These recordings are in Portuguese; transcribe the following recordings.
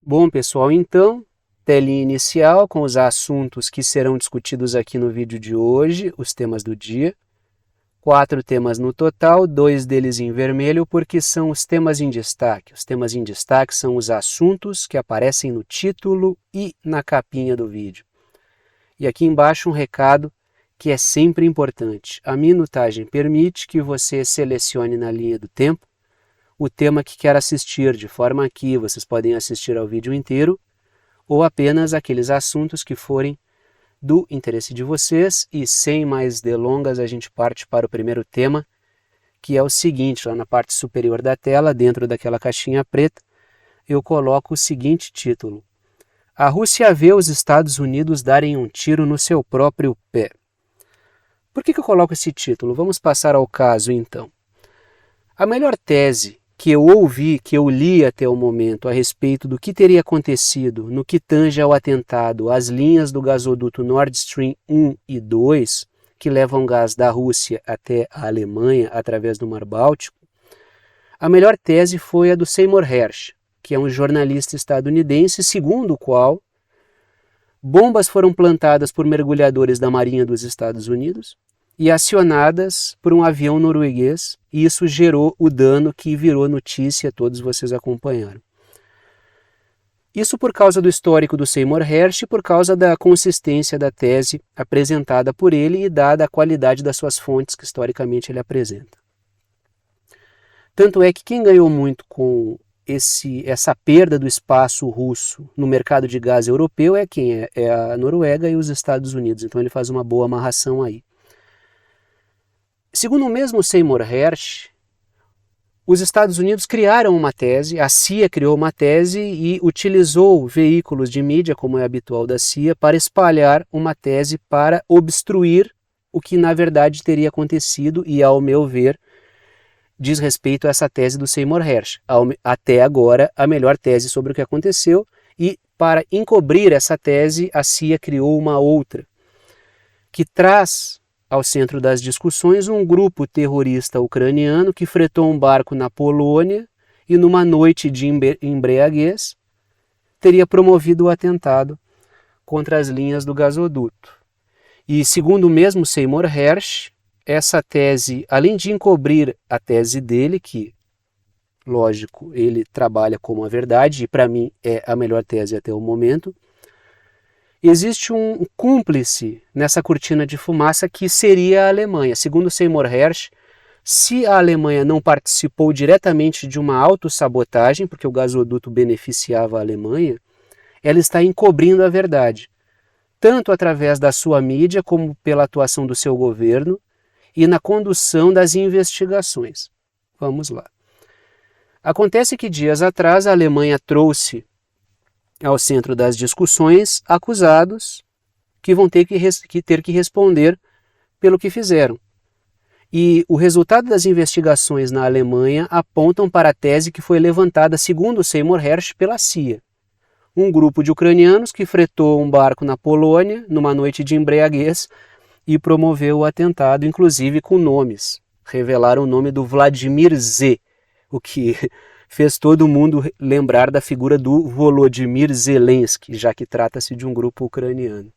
Bom, pessoal, então, telinha inicial com os assuntos que serão discutidos aqui no vídeo de hoje, os temas do dia. 4 temas no total, 2 deles em vermelho, porque são os temas em destaque. Os temas em destaque são os assuntos que aparecem no título e na capinha do vídeo. E aqui embaixo um recado que é sempre importante. A minutagem permite que você selecione na linha do tempo o tema que quer assistir, de forma que vocês podem assistir ao vídeo inteiro ou apenas aqueles assuntos que forem do interesse de vocês. E sem mais delongas, a gente parte para o primeiro tema, que é o seguinte: lá na parte superior da tela, dentro daquela caixinha preta, eu coloco o seguinte título: A Rússia vê os Estados Unidos darem um tiro no seu próprio pé. Por que eu coloco esse título? Vamos passar ao caso então. A melhor tese que eu ouvi, que eu li até o momento a respeito do que teria acontecido no que tange ao atentado às linhas do gasoduto Nord Stream 1 e 2, que levam gás da Rússia até a Alemanha através do Mar Báltico, a melhor tese foi a do Seymour Hersh, que é um jornalista estadunidense, segundo o qual bombas foram plantadas por mergulhadores da Marinha dos Estados Unidos e acionadas por um avião norueguês, e isso gerou o dano que virou notícia, todos vocês acompanharam. Isso por causa do histórico do Seymour Hersh e por causa da consistência da tese apresentada por ele e dada a qualidade das suas fontes que historicamente ele apresenta. Tanto é que quem ganhou muito com essa perda do espaço russo no mercado de gás europeu é quem? É a Noruega e os Estados Unidos, então ele faz uma boa amarração aí. Segundo o mesmo Seymour Hersh, os Estados Unidos criaram uma tese, a CIA criou uma tese e utilizou veículos de mídia, como é habitual da CIA, para espalhar uma tese para obstruir o que na verdade teria acontecido e, ao meu ver, diz respeito a essa tese do Seymour Hersh. Até agora, a melhor tese sobre o que aconteceu, e para encobrir essa tese, a CIA criou uma outra, que traz ao centro das discussões um grupo terrorista ucraniano que fretou um barco na Polônia e, numa noite de embriaguez, teria promovido o atentado contra as linhas do gasoduto. E, segundo o mesmo Seymour Hersh, essa tese, além de encobrir a tese dele, que, lógico, ele trabalha como a verdade, e para mim é a melhor tese até o momento, existe um cúmplice nessa cortina de fumaça que seria a Alemanha. Segundo Seymour Hersh, se a Alemanha não participou diretamente de uma autossabotagem, porque o gasoduto beneficiava a Alemanha, ela está encobrindo a verdade, tanto através da sua mídia como pela atuação do seu governo e na condução das investigações. Vamos lá. Acontece que dias atrás a Alemanha trouxe ao centro das discussões acusados que vão ter que responder pelo que fizeram. E o resultado das investigações na Alemanha apontam para a tese que foi levantada, segundo Seymour Hersh, pela CIA. Um grupo de ucranianos que fretou um barco na Polônia numa noite de embriaguez e promoveu o atentado, inclusive com nomes. Revelaram o nome do Vladimir Z, o que fez todo mundo lembrar da figura do Volodymyr Zelensky, já que trata-se de um grupo ucraniano.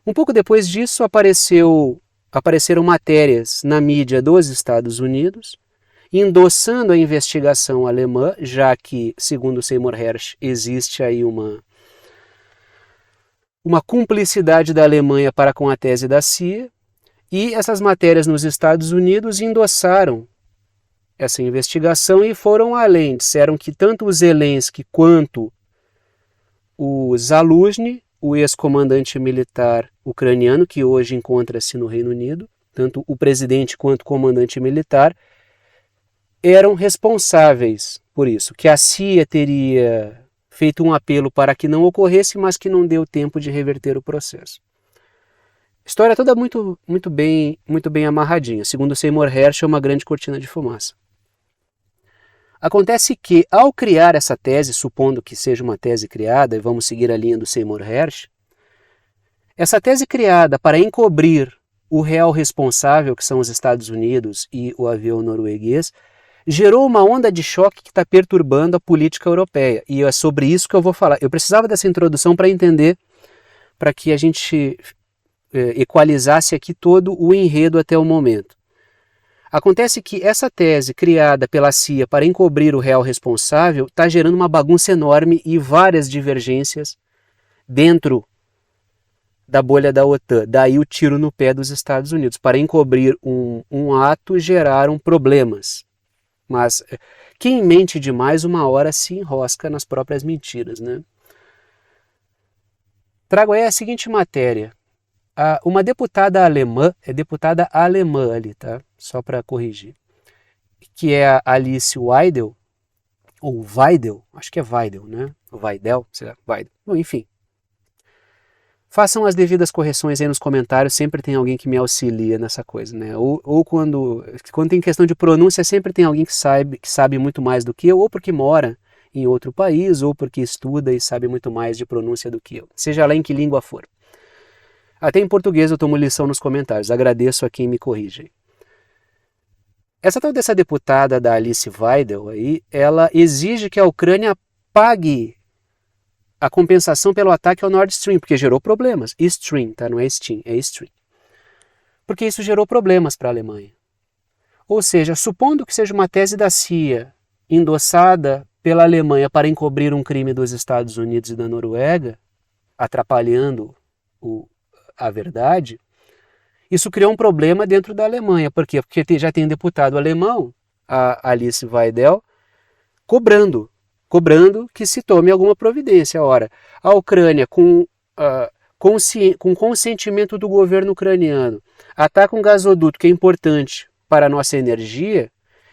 Um pouco depois disso, apareceram matérias na mídia dos Estados Unidos, endossando a investigação alemã, já que, segundo Seymour Hersh, existe aí uma cumplicidade da Alemanha para com a tese da CIA, e essas matérias nos Estados Unidos endossaram essa investigação e foram além. Disseram que tanto o Zelensky quanto o Zaluzhny, o ex-comandante militar ucraniano, que hoje encontra-se no Reino Unido, tanto o presidente quanto o comandante militar, eram responsáveis por isso, que a CIA teria feito um apelo para que não ocorresse, mas que não deu tempo de reverter o processo. História toda muito bem amarradinha. Segundo Seymour Hersh, é uma grande cortina de fumaça. Acontece que, ao criar essa tese, supondo que seja uma tese criada, e vamos seguir a linha do Seymour Hersh, essa tese criada para encobrir o real responsável, que são os Estados Unidos e o avião norueguês, gerou uma onda de choque que está perturbando a política europeia. E é sobre isso que eu vou falar. Eu precisava dessa introdução para entender, para que a gente equalizasse aqui todo o enredo até o momento. Acontece que essa tese criada pela CIA para encobrir o real responsável está gerando uma bagunça enorme e várias divergências dentro da bolha da OTAN. Daí o tiro no pé dos Estados Unidos. Para encobrir um ato, geraram problemas. Mas quem mente demais, uma hora se enrosca nas próprias mentiras, né? Trago aí a seguinte matéria. Uma deputada alemã, é deputada alemã ali, tá? Só para corrigir. Que é a Alice Weidel, ou Weidel, acho que é Weidel, né? Weidel, sei lá, Weidel. Bom, enfim. Façam as devidas correções aí nos comentários, sempre tem alguém que me auxilia nessa coisa, né? Ou quando tem questão de pronúncia, sempre tem alguém que sabe muito mais do que eu, ou porque mora em outro país, ou porque estuda e sabe muito mais de pronúncia do que eu, seja lá em que língua for. Até em português eu tomo lição nos comentários, agradeço a quem me corrige. Essa tal dessa deputada da Alice Weidel aí, ela exige que a Ucrânia pague a compensação pelo ataque ao Nord Stream, porque gerou problemas. Stream, tá? Não é Steam, é Stream. Porque isso gerou problemas para a Alemanha. Ou seja, supondo que seja uma tese da CIA endossada pela Alemanha para encobrir um crime dos Estados Unidos e da Noruega, atrapalhando a verdade, isso criou um problema dentro da Alemanha. Por quê? Porque já tem um deputado alemão, a Alice Weidel, cobrando que se tome alguma providência. Ora, a Ucrânia, com consentimento do governo ucraniano, ataca um gasoduto que é importante para a nossa energia,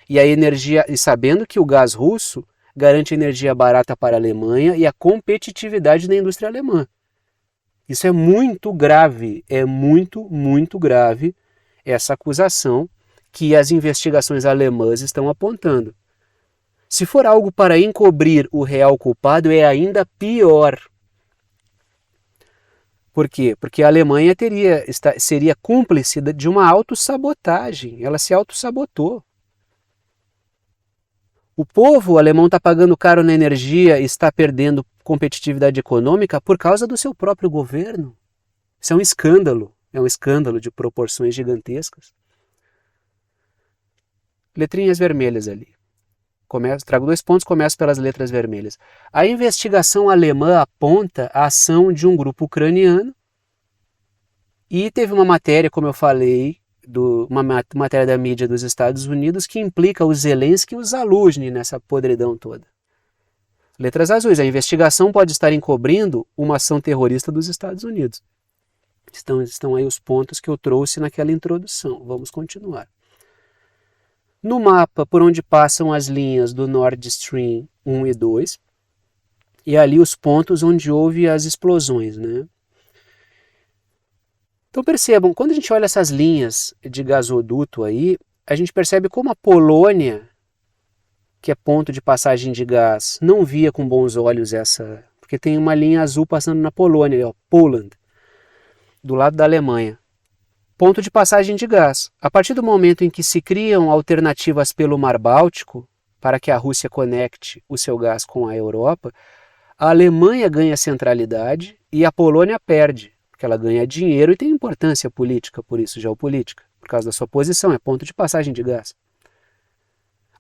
e sabendo que o gás russo garante energia barata para a Alemanha e a competitividade da indústria alemã. Isso é muito grave, muito grave essa acusação que as investigações alemãs estão apontando. Se for algo para encobrir o real culpado, é ainda pior. Por quê? Porque a Alemanha seria cúmplice de uma autossabotagem. Ela se autossabotou. O povo alemão está pagando caro na energia e está perdendo competitividade econômica por causa do seu próprio governo. Isso é um escândalo de proporções gigantescas. Letrinhas vermelhas ali. Trago 2 pontos, começo pelas letras vermelhas. A investigação alemã aponta a ação de um grupo ucraniano e teve uma matéria, como eu falei, uma matéria da mídia dos Estados Unidos que implica o Zelensky e o Zaluzhny nessa podridão toda. Letras azuis, a investigação pode estar encobrindo uma ação terrorista dos Estados Unidos. Estão aí os pontos que eu trouxe naquela introdução. Vamos continuar. No mapa por onde passam as linhas do Nord Stream 1 e 2, e ali os pontos onde houve as explosões, né? Então percebam, quando a gente olha essas linhas de gasoduto aí, a gente percebe como a Polônia, que é ponto de passagem de gás, não via com bons olhos essa... Porque tem uma linha azul passando na Polônia, ó, Poland, do lado da Alemanha. Ponto de passagem de gás. A partir do momento em que se criam alternativas pelo Mar Báltico, para que a Rússia conecte o seu gás com a Europa, a Alemanha ganha centralidade e a Polônia perde, porque ela ganha dinheiro e tem importância política, por isso, geopolítica, por causa da sua posição, é ponto de passagem de gás.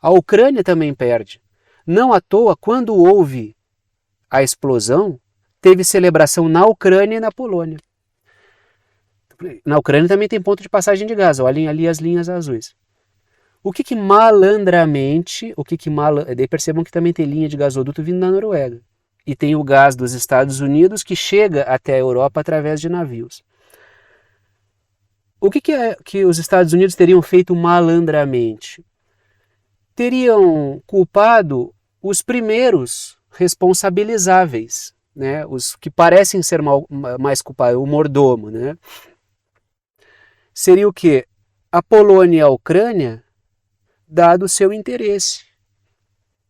A Ucrânia também perde. Não à toa, quando houve a explosão, teve celebração na Ucrânia e na Polônia. Na Ucrânia também tem ponto de passagem de gás, olhem ali as linhas azuis. Malandramente, daí percebam que também tem linha de gasoduto vindo da Noruega. E tem o gás dos Estados Unidos que chega até a Europa através de navios. O que os Estados Unidos teriam feito malandramente? Teriam culpado os primeiros responsabilizáveis, né? Os que parecem ser mais culpados, o mordomo, né? Seria o quê? A Polônia e a Ucrânia, dado o seu interesse,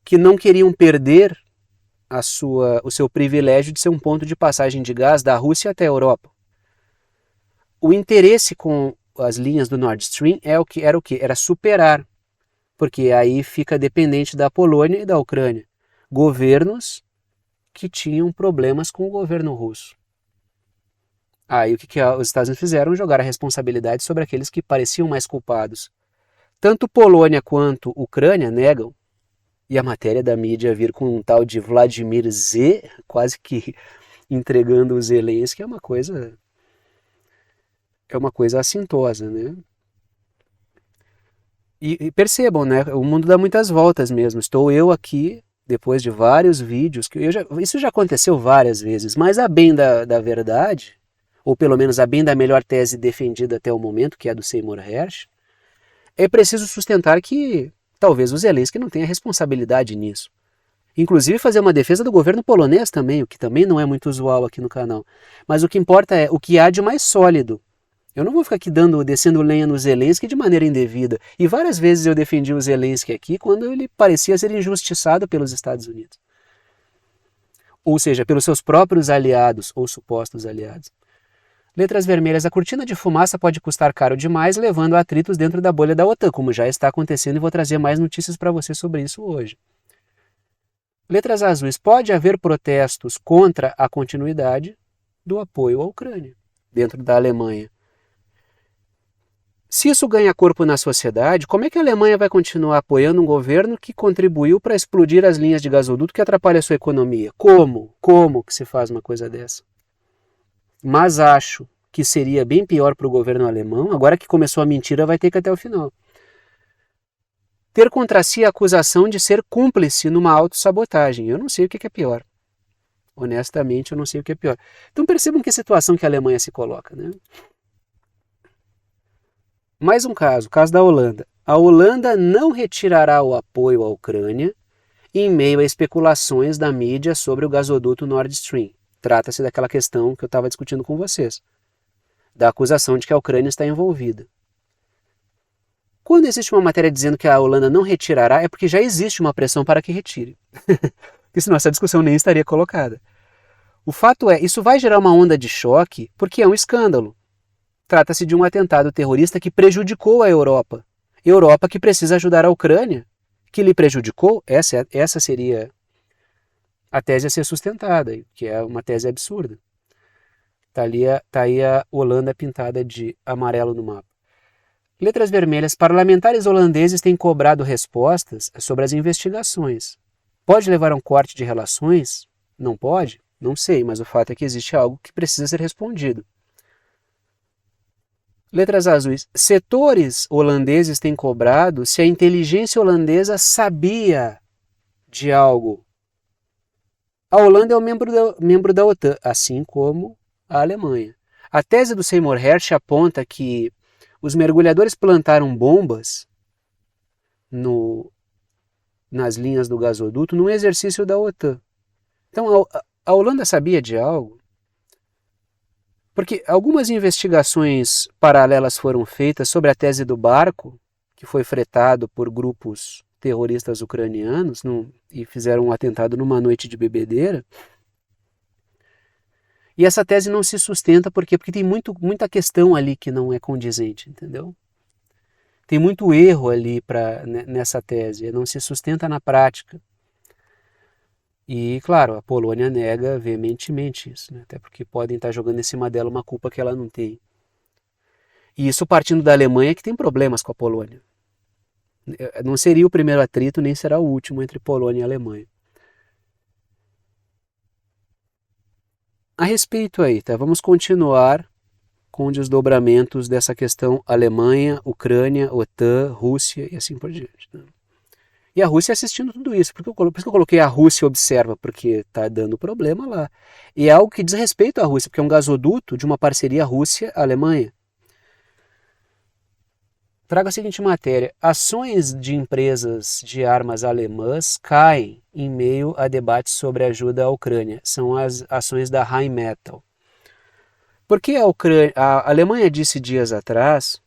que não queriam perder o seu privilégio de ser um ponto de passagem de gás da Rússia até a Europa. O interesse com as linhas do Nord Stream era o quê? Era superar. porque aí fica dependente da Polônia e da Ucrânia, governos que tinham problemas com o governo russo. Aí o que os Estados Unidos fizeram? Jogar a responsabilidade sobre aqueles que pareciam mais culpados. Tanto Polônia quanto Ucrânia negam, e a matéria da mídia vir com um tal de Vladimir Z, quase que entregando o Zelensky, é uma coisa assintosa, né? E percebam, né? O mundo dá muitas voltas mesmo. Estou eu aqui, depois de vários vídeos, isso já aconteceu várias vezes, mas a bem da verdade, ou pelo menos a bem da melhor tese defendida até o momento, que é a do Seymour Hersh, é preciso sustentar que talvez o Zelensky não tenha responsabilidade nisso. Inclusive fazer uma defesa do governo polonês também, o que também não é muito usual aqui no canal. Mas o que importa é o que há de mais sólido. Eu não vou ficar aqui descendo lenha no Zelensky de maneira indevida. E várias vezes eu defendi o Zelensky aqui quando ele parecia ser injustiçado pelos Estados Unidos. Ou seja, pelos seus próprios aliados ou supostos aliados. Letras vermelhas. A cortina de fumaça pode custar caro demais, levando a atritos dentro da bolha da OTAN, como já está acontecendo, e vou trazer mais notícias para você sobre isso hoje. Letras azuis. Pode haver protestos contra a continuidade do apoio à Ucrânia, dentro da Alemanha. Se isso ganha corpo na sociedade, como é que a Alemanha vai continuar apoiando um governo que contribuiu para explodir as linhas de gasoduto que atrapalha a sua economia? Como? Como que se faz uma coisa dessa? Mas acho que seria bem pior para o governo alemão, agora que começou a mentira vai ter que ir até o final. Ter contra si a acusação de ser cúmplice numa autossabotagem. Eu não sei o que é pior. Honestamente, eu não sei o que é pior. Então percebam que situação que a Alemanha se coloca, né? Mais um caso, o caso da Holanda. A Holanda não retirará o apoio à Ucrânia em meio a especulações da mídia sobre o gasoduto Nord Stream. Trata-se daquela questão que eu estava discutindo com vocês, da acusação de que a Ucrânia está envolvida. Quando existe uma matéria dizendo que a Holanda não retirará, é porque já existe uma pressão para que retire. Porque senão essa discussão nem estaria colocada. O fato é, isso vai gerar uma onda de choque porque é um escândalo. Trata-se de um atentado terrorista que prejudicou a Europa. Europa que precisa ajudar a Ucrânia, que lhe prejudicou, essa seria a tese a ser sustentada, que é uma tese absurda. Tá aí a Holanda pintada de amarelo no mapa. Letras vermelhas. Parlamentares holandeses têm cobrado respostas sobre as investigações. Pode levar a um corte de relações? Não pode? Não sei, mas o fato é que existe algo que precisa ser respondido. Letras azuis. Setores holandeses têm cobrado se a inteligência holandesa sabia de algo. A Holanda é um membro da OTAN, assim como a Alemanha. A tese do Seymour Hersh aponta que os mergulhadores plantaram bombas nas linhas do gasoduto num exercício da OTAN. Então, a Holanda sabia de algo? Porque algumas investigações paralelas foram feitas sobre a tese do barco, que foi fretado por grupos terroristas ucranianos e fizeram um atentado numa noite de bebedeira. E essa tese não se sustenta por quê? Porque tem muita questão ali que não é condizente, entendeu? Tem muito erro ali nessa tese, não se sustenta na prática. E, claro, a Polônia nega veementemente isso, né? Até porque podem estar jogando em cima dela uma culpa que ela não tem. E isso partindo da Alemanha, que tem problemas com a Polônia. Não seria o primeiro atrito, nem será o último entre Polônia e Alemanha. A respeito aí, tá? Vamos continuar com desdobramentos dessa questão Alemanha, Ucrânia, OTAN, Rússia e assim por diante, né? E a Rússia assistindo tudo isso. Por isso que eu coloquei a Rússia observa, porque está dando problema lá. E é algo que diz respeito à Rússia, porque é um gasoduto de uma parceria Rússia-Alemanha. Trago a seguinte matéria. Ações de empresas de armas alemãs caem em meio a debates sobre ajuda à Ucrânia. São as ações da Rheinmetall. Porque a Alemanha disse dias atrás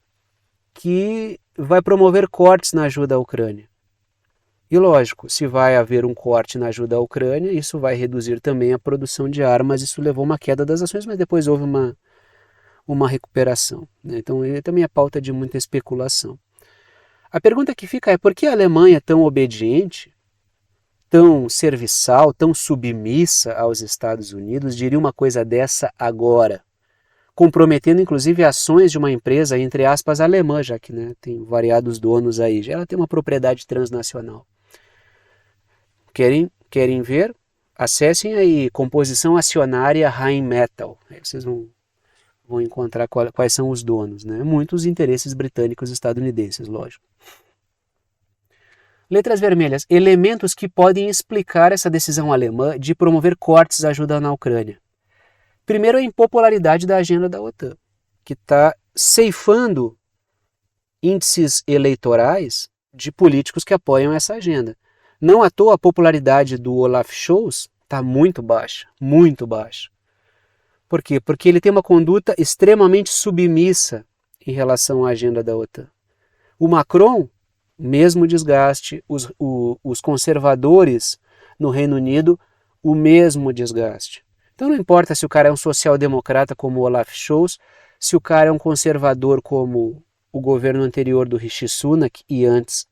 que vai promover cortes na ajuda à Ucrânia. E lógico, se vai haver um corte na ajuda à Ucrânia, isso vai reduzir também a produção de armas, isso levou a uma queda das ações, mas depois houve uma recuperação, né? Então também é pauta de muita especulação. A pergunta que fica é por que a Alemanha, tão obediente, tão serviçal, tão submissa aos Estados Unidos, diria uma coisa dessa agora, comprometendo inclusive ações de uma empresa, entre aspas, alemã, já que, né, tem variados donos aí, ela tem uma propriedade transnacional. Querem ver? Acessem aí, composição acionária Rheinmetall. Aí vocês vão encontrar quais são os donos, né? Muitos interesses britânicos e estadunidenses, lógico. Letras vermelhas, elementos que podem explicar essa decisão alemã de promover cortes à ajuda na Ucrânia. Primeiro, a impopularidade da agenda da OTAN, que está ceifando índices eleitorais de políticos que apoiam essa agenda. Não à toa a popularidade do Olaf Scholz está muito baixa, muito baixa. Por quê? Porque ele tem uma conduta extremamente submissa em relação à agenda da OTAN. O Macron, mesmo desgaste, os conservadores no Reino Unido, o mesmo desgaste. Então não importa se o cara é um social-democrata como o Olaf Scholz, se o cara é um conservador como o governo anterior do Rishi Sunak e antes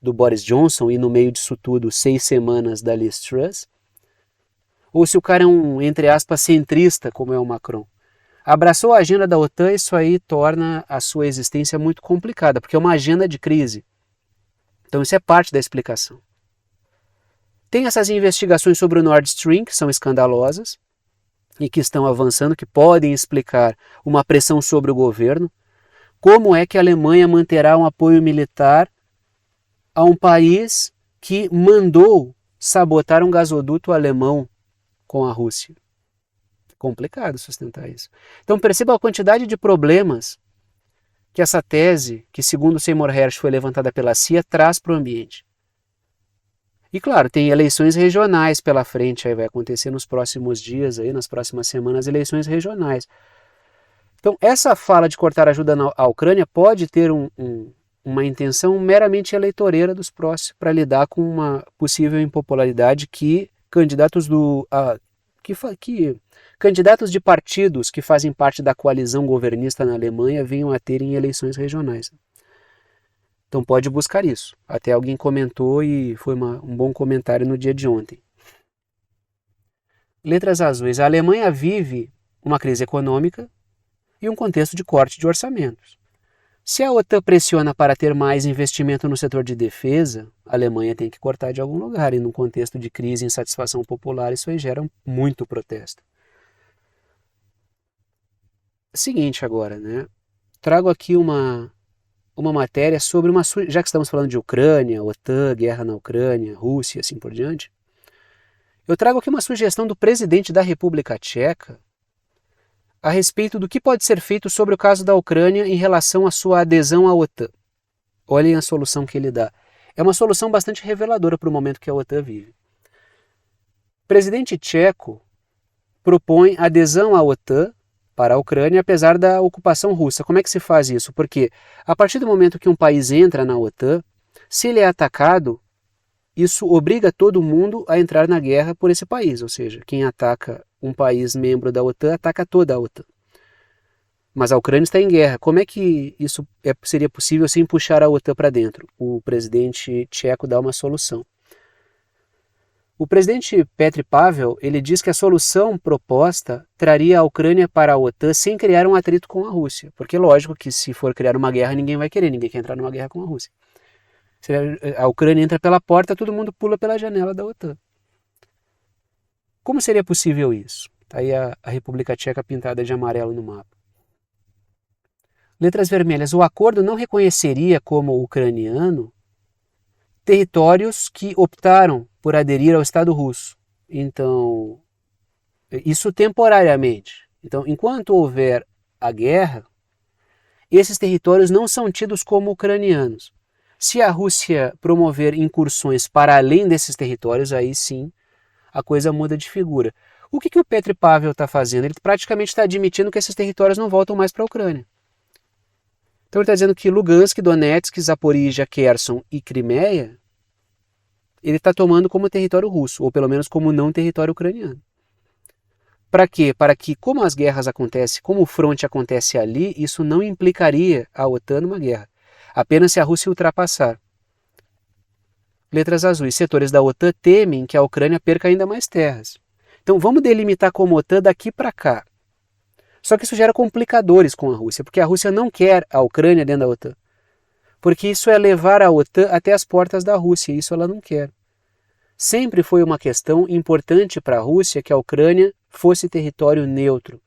do Boris Johnson e no meio disso tudo 6 semanas da Liz Truss, ou se o cara é um, entre aspas, centrista como é o Macron. Abraçou a agenda da OTAN, isso aí torna a sua existência muito complicada, porque é uma agenda de crise. Então isso é parte da explicação. Tem essas investigações sobre o Nord Stream, que são escandalosas e que estão avançando, que podem explicar uma pressão sobre o governo. Como é que a Alemanha manterá um apoio militar a um país que mandou sabotar um gasoduto alemão com a Rússia? Complicado sustentar isso. Então perceba a quantidade de problemas que essa tese, que segundo Seymour Hersh foi levantada pela CIA, traz para o ambiente. E claro, tem eleições regionais pela frente, aí vai acontecer nos próximos dias, aí, nas próximas semanas, eleições regionais. Então essa fala de cortar ajuda à Ucrânia pode ter uma intenção meramente eleitoreira dos próximos para lidar com uma possível impopularidade que candidatos candidatos de partidos que fazem parte da coalizão governista na Alemanha venham a ter em eleições regionais. Então pode buscar isso. Até alguém comentou e foi um bom comentário no dia de ontem. Letras azuis. A Alemanha vive uma crise econômica e um contexto de corte de orçamentos. Se a OTAN pressiona para ter mais investimento no setor de defesa, a Alemanha tem que cortar de algum lugar. E num contexto de crise e insatisfação popular, isso aí gera muito protesto. Seguinte agora, né? Trago aqui uma matéria sobre já que estamos falando de Ucrânia, OTAN, guerra na Ucrânia, Rússia e assim por diante, eu trago aqui uma sugestão do presidente da República Tcheca a respeito do que pode ser feito sobre o caso da Ucrânia em relação à sua adesão à OTAN. Olhem a solução que ele dá. É uma solução bastante reveladora para o momento que a OTAN vive. O presidente tcheco propõe adesão à OTAN para a Ucrânia, apesar da ocupação russa. Como é que se faz isso? Porque a partir do momento que um país entra na OTAN, se ele é atacado, isso obriga todo mundo a entrar na guerra por esse país. Ou seja, quem ataca um país membro da OTAN ataca toda a OTAN. Mas a Ucrânia está em guerra. Como é que isso seria possível sem puxar a OTAN para dentro? O presidente tcheco dá uma solução. O presidente Petr Pavel, ele diz que a solução proposta traria a Ucrânia para a OTAN sem criar um atrito com a Rússia. Porque lógico que se for criar uma guerra, ninguém vai querer, ninguém quer entrar numa guerra com a Rússia. Se a Ucrânia entra pela porta, todo mundo pula pela janela da OTAN. Como seria possível isso? Está aí a República Tcheca pintada de amarelo no mapa. Letras vermelhas. O acordo não reconheceria como ucraniano territórios que optaram por aderir ao Estado russo. Então, isso temporariamente. Então, enquanto houver a guerra, esses territórios não são tidos como ucranianos. Se a Rússia promover incursões para além desses territórios, aí sim a coisa muda de figura. O que o Petr Pavel está fazendo? Ele praticamente está admitindo que esses territórios não voltam mais para a Ucrânia. Então ele está dizendo que Lugansk, Donetsk, Zaporizhia, Kherson e Crimeia, ele está tomando como território russo, ou pelo menos como não território ucraniano. Para quê? Para que, como as guerras acontecem, como o fronte acontece ali, isso não implicaria a OTAN numa guerra. apenas se a Rússia ultrapassar. Letras azuis. Setores da OTAN temem que a Ucrânia perca ainda mais terras. Então vamos delimitar como OTAN daqui para cá. Só que isso gera complicadores com a Rússia, porque a Rússia não quer a Ucrânia dentro da OTAN. Porque isso é levar a OTAN até as portas da Rússia, e isso ela não quer. Sempre foi uma questão importante para a Rússia que a Ucrânia fosse território neutro.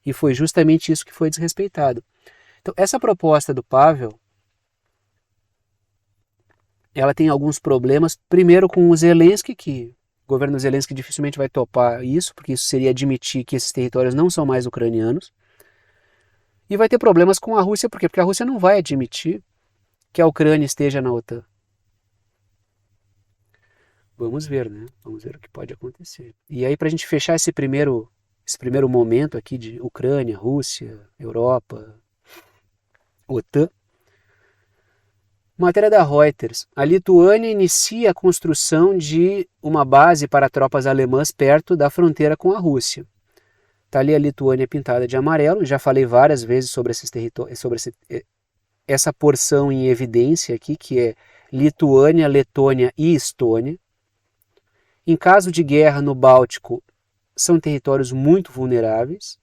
E foi justamente isso que foi desrespeitado. Então, essa proposta do Pavel, ela tem alguns problemas. Primeiro com o Zelensky, que o governo Zelensky dificilmente vai topar isso, porque isso seria admitir que esses territórios não são mais ucranianos. E vai ter problemas com a Rússia, por quê? Porque a Rússia não vai admitir que a Ucrânia esteja na OTAN. Vamos ver, né? Vamos ver o que pode acontecer. E aí, para a gente fechar esse primeiro momento aqui de Ucrânia, Rússia, Europa, OTAN, matéria da Reuters. A Lituânia inicia a construção de uma base para tropas alemãs perto da fronteira com a Rússia. Está ali a Lituânia pintada de amarelo. Já falei várias vezes sobre esses territórios, sobre essa porção em evidência aqui, que é Lituânia, Letônia e Estônia. Em caso de guerra no Báltico, são territórios muito vulneráveis.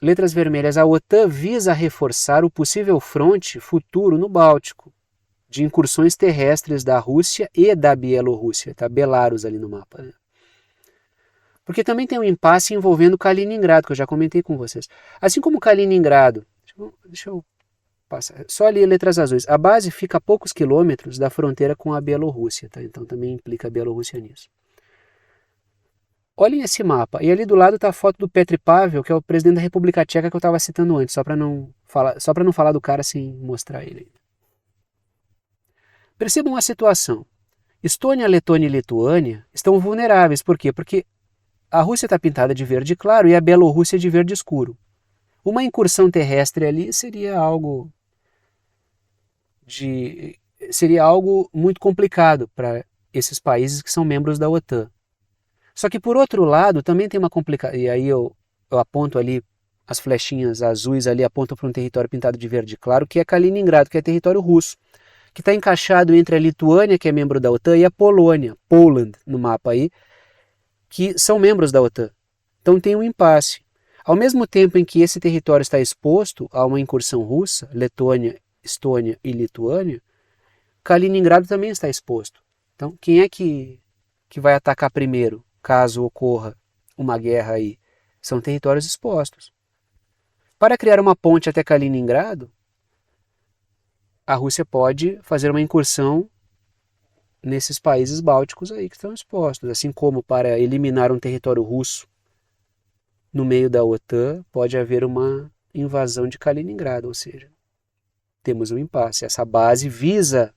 Letras vermelhas. A OTAN visa reforçar o possível fronte futuro no Báltico, de incursões terrestres da Rússia e da Bielorrússia. Está Belarus ali no mapa, né? Porque também tem um impasse envolvendo Kaliningrado, que eu já comentei com vocês. Assim como Kaliningrado, deixa eu passar, só ali letras azuis. A base fica a poucos quilômetros da fronteira com a Bielorrússia, tá? Então também implica a Bielorrússia nisso. Olhem esse mapa, e ali do lado está a foto do Petr Pavel, que é o presidente da República Tcheca que eu estava citando antes, só para não falar do cara sem mostrar ele. Percebam a situação. Estônia, Letônia e Lituânia estão vulneráveis. Por quê? Porque a Rússia está pintada de verde claro e a Bielorrússia de verde escuro. Uma incursão terrestre ali seria algo muito complicado para esses países que são membros da OTAN. Só que, por outro lado, também tem uma complicação, e aí eu aponto ali, as flechinhas azuis ali apontam para um território pintado de verde claro, que é Kaliningrado, que é território russo, que está encaixado entre a Lituânia, que é membro da OTAN, e a Polônia, Poland, no mapa aí, que são membros da OTAN. Então tem um impasse. Ao mesmo tempo em que esse território está exposto a uma incursão russa, Letônia, Estônia e Lituânia, Kaliningrado também está exposto. Então quem é que vai atacar primeiro, caso ocorra uma guerra aí? São territórios expostos. Para criar uma ponte até Kaliningrado, a Rússia pode fazer uma incursão nesses países bálticos aí que estão expostos, assim como para eliminar um território russo no meio da OTAN, pode haver uma invasão de Kaliningrado, ou seja, temos um impasse. Essa base visa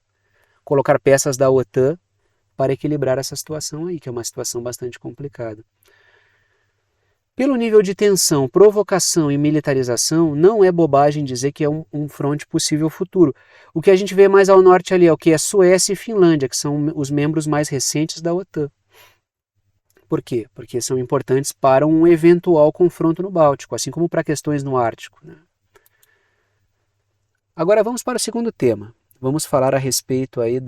colocar peças da OTAN para equilibrar essa situação aí, que é uma situação bastante complicada. Pelo nível de tensão, provocação e militarização, não é bobagem dizer que é um fronte possível futuro. O que a gente vê mais ao norte ali é o que é Suécia e Finlândia, que são os membros mais recentes da OTAN. Por quê? Porque são importantes para um eventual confronto no Báltico, assim como para questões no Ártico, né? Agora vamos para o segundo tema. Vamos falar a respeito aí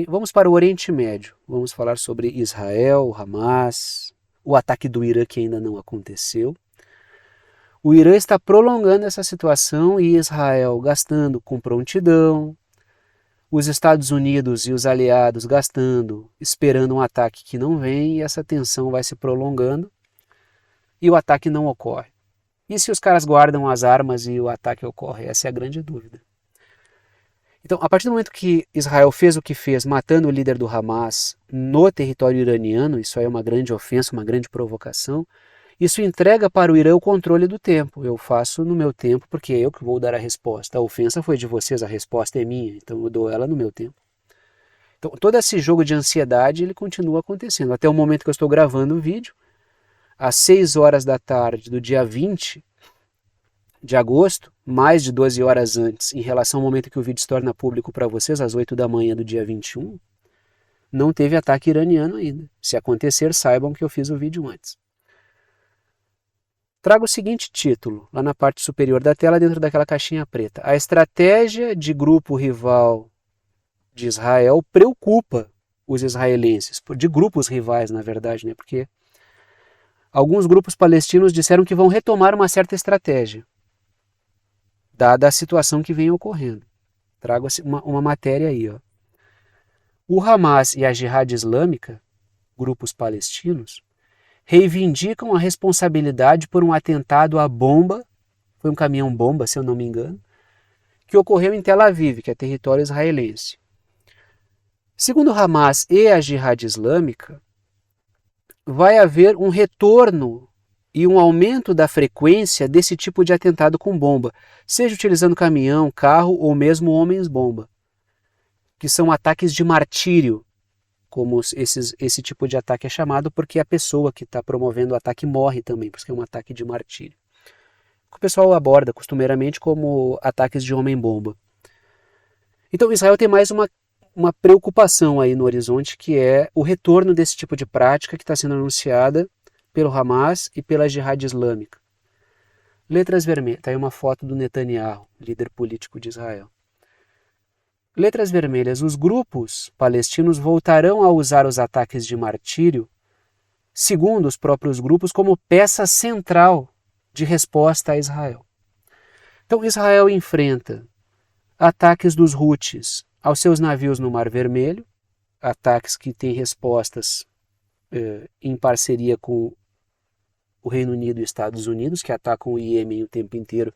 vamos para o Oriente Médio. Vamos falar sobre Israel, Hamas, o ataque do Irã que ainda não aconteceu. O Irã está prolongando essa situação e Israel gastando com prontidão, os Estados Unidos e os aliados gastando, esperando um ataque que não vem, e essa tensão vai se prolongando e o ataque não ocorre. E se os caras guardam as armas e o ataque ocorre? Essa é a grande dúvida. Então, a partir do momento que Israel fez o que fez, matando o líder do Hamas no território iraniano, isso aí é uma grande ofensa, uma grande provocação, isso entrega para o Irã o controle do tempo. Eu faço no meu tempo porque é eu que vou dar a resposta. A ofensa foi de vocês, a resposta é minha, então eu dou ela no meu tempo. Então, todo esse jogo de ansiedade, ele continua acontecendo. Até o momento que eu estou gravando o vídeo, às 6 horas da tarde do dia 20 de agosto, mais de 12 horas antes, em relação ao momento que o vídeo se torna público para vocês, às 8 da manhã do dia 21, não teve ataque iraniano ainda. Se acontecer, saibam que eu fiz o vídeo antes. trago o seguinte título, lá na parte superior da tela, dentro daquela caixinha preta. A estratégia de grupo rival de Israel preocupa os israelenses, de grupos rivais, na verdade, né? Porque alguns grupos palestinos disseram que vão retomar uma certa estratégia, dada a situação que vem ocorrendo. Trago uma matéria aí. Ó. O Hamas e a Jihad Islâmica, grupos palestinos, reivindicam a responsabilidade por um atentado à bomba, foi um caminhão-bomba, se eu não me engano, que ocorreu em Tel Aviv, que é território israelense. Segundo o Hamas e a Jihad Islâmica, vai haver um retorno e um aumento da frequência desse tipo de atentado com bomba, seja utilizando caminhão, carro ou mesmo homens-bomba, que são ataques de martírio, como esse tipo de ataque é chamado, porque a pessoa que está promovendo o ataque morre também, porque é um ataque de martírio. O pessoal aborda costumeiramente como ataques de homem-bomba. Então Israel tem mais uma preocupação aí no horizonte, que é o retorno desse tipo de prática que está sendo anunciada pelo Hamas e pela Jihad Islâmica. Letras vermelhas, está aí uma foto do Netanyahu, líder político de Israel. Letras vermelhas, os grupos palestinos voltarão a usar os ataques de martírio, segundo os próprios grupos, como peça central de resposta a Israel. Então Israel enfrenta ataques dos Houthis aos seus navios no Mar Vermelho, ataques que têm respostas em parceria com o Reino Unido e Estados Unidos, que atacam o Iêmen o tempo inteiro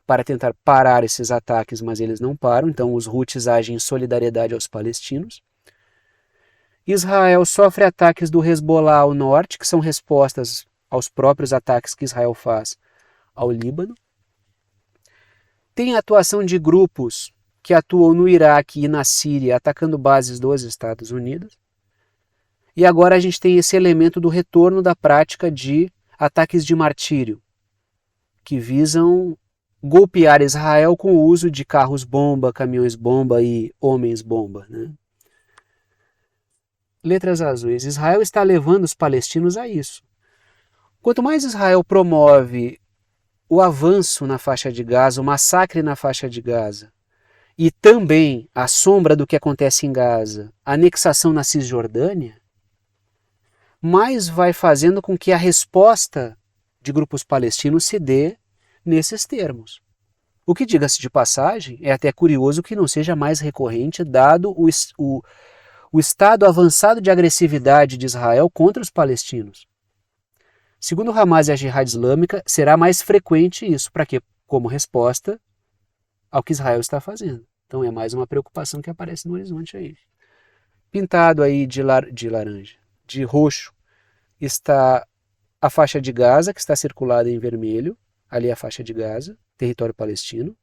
para tentar parar esses ataques, mas eles não param, então os Houthis agem em solidariedade aos palestinos. Israel sofre ataques do Hezbollah ao norte, que são respostas aos próprios ataques que Israel faz ao Líbano. Tem a atuação de grupos que atuam no Iraque e na Síria, atacando bases dos Estados Unidos. E agora a gente tem esse elemento do retorno da prática de ataques de martírio, que visam golpear Israel com o uso de carros-bomba, caminhões-bomba e homens-bomba. Né? Letras azuis. Israel está levando os palestinos a isso. Quanto mais Israel promove o avanço na faixa de Gaza, o massacre na faixa de Gaza, e também a sombra do que acontece em Gaza, a anexação na Cisjordânia, mais vai fazendo com que a resposta de grupos palestinos se dê nesses termos. O que, diga-se de passagem, é até curioso que não seja mais recorrente, dado o estado avançado de agressividade de Israel contra os palestinos. Segundo o Hamas e a Jihad Islâmica, será mais frequente isso. Para quê? Como resposta ao que Israel está fazendo. Então é mais uma preocupação que aparece no horizonte aí. Pintado aí de laranja, de roxo, está a faixa de Gaza, que está circulada em vermelho. Ali é a faixa de Gaza, território palestino,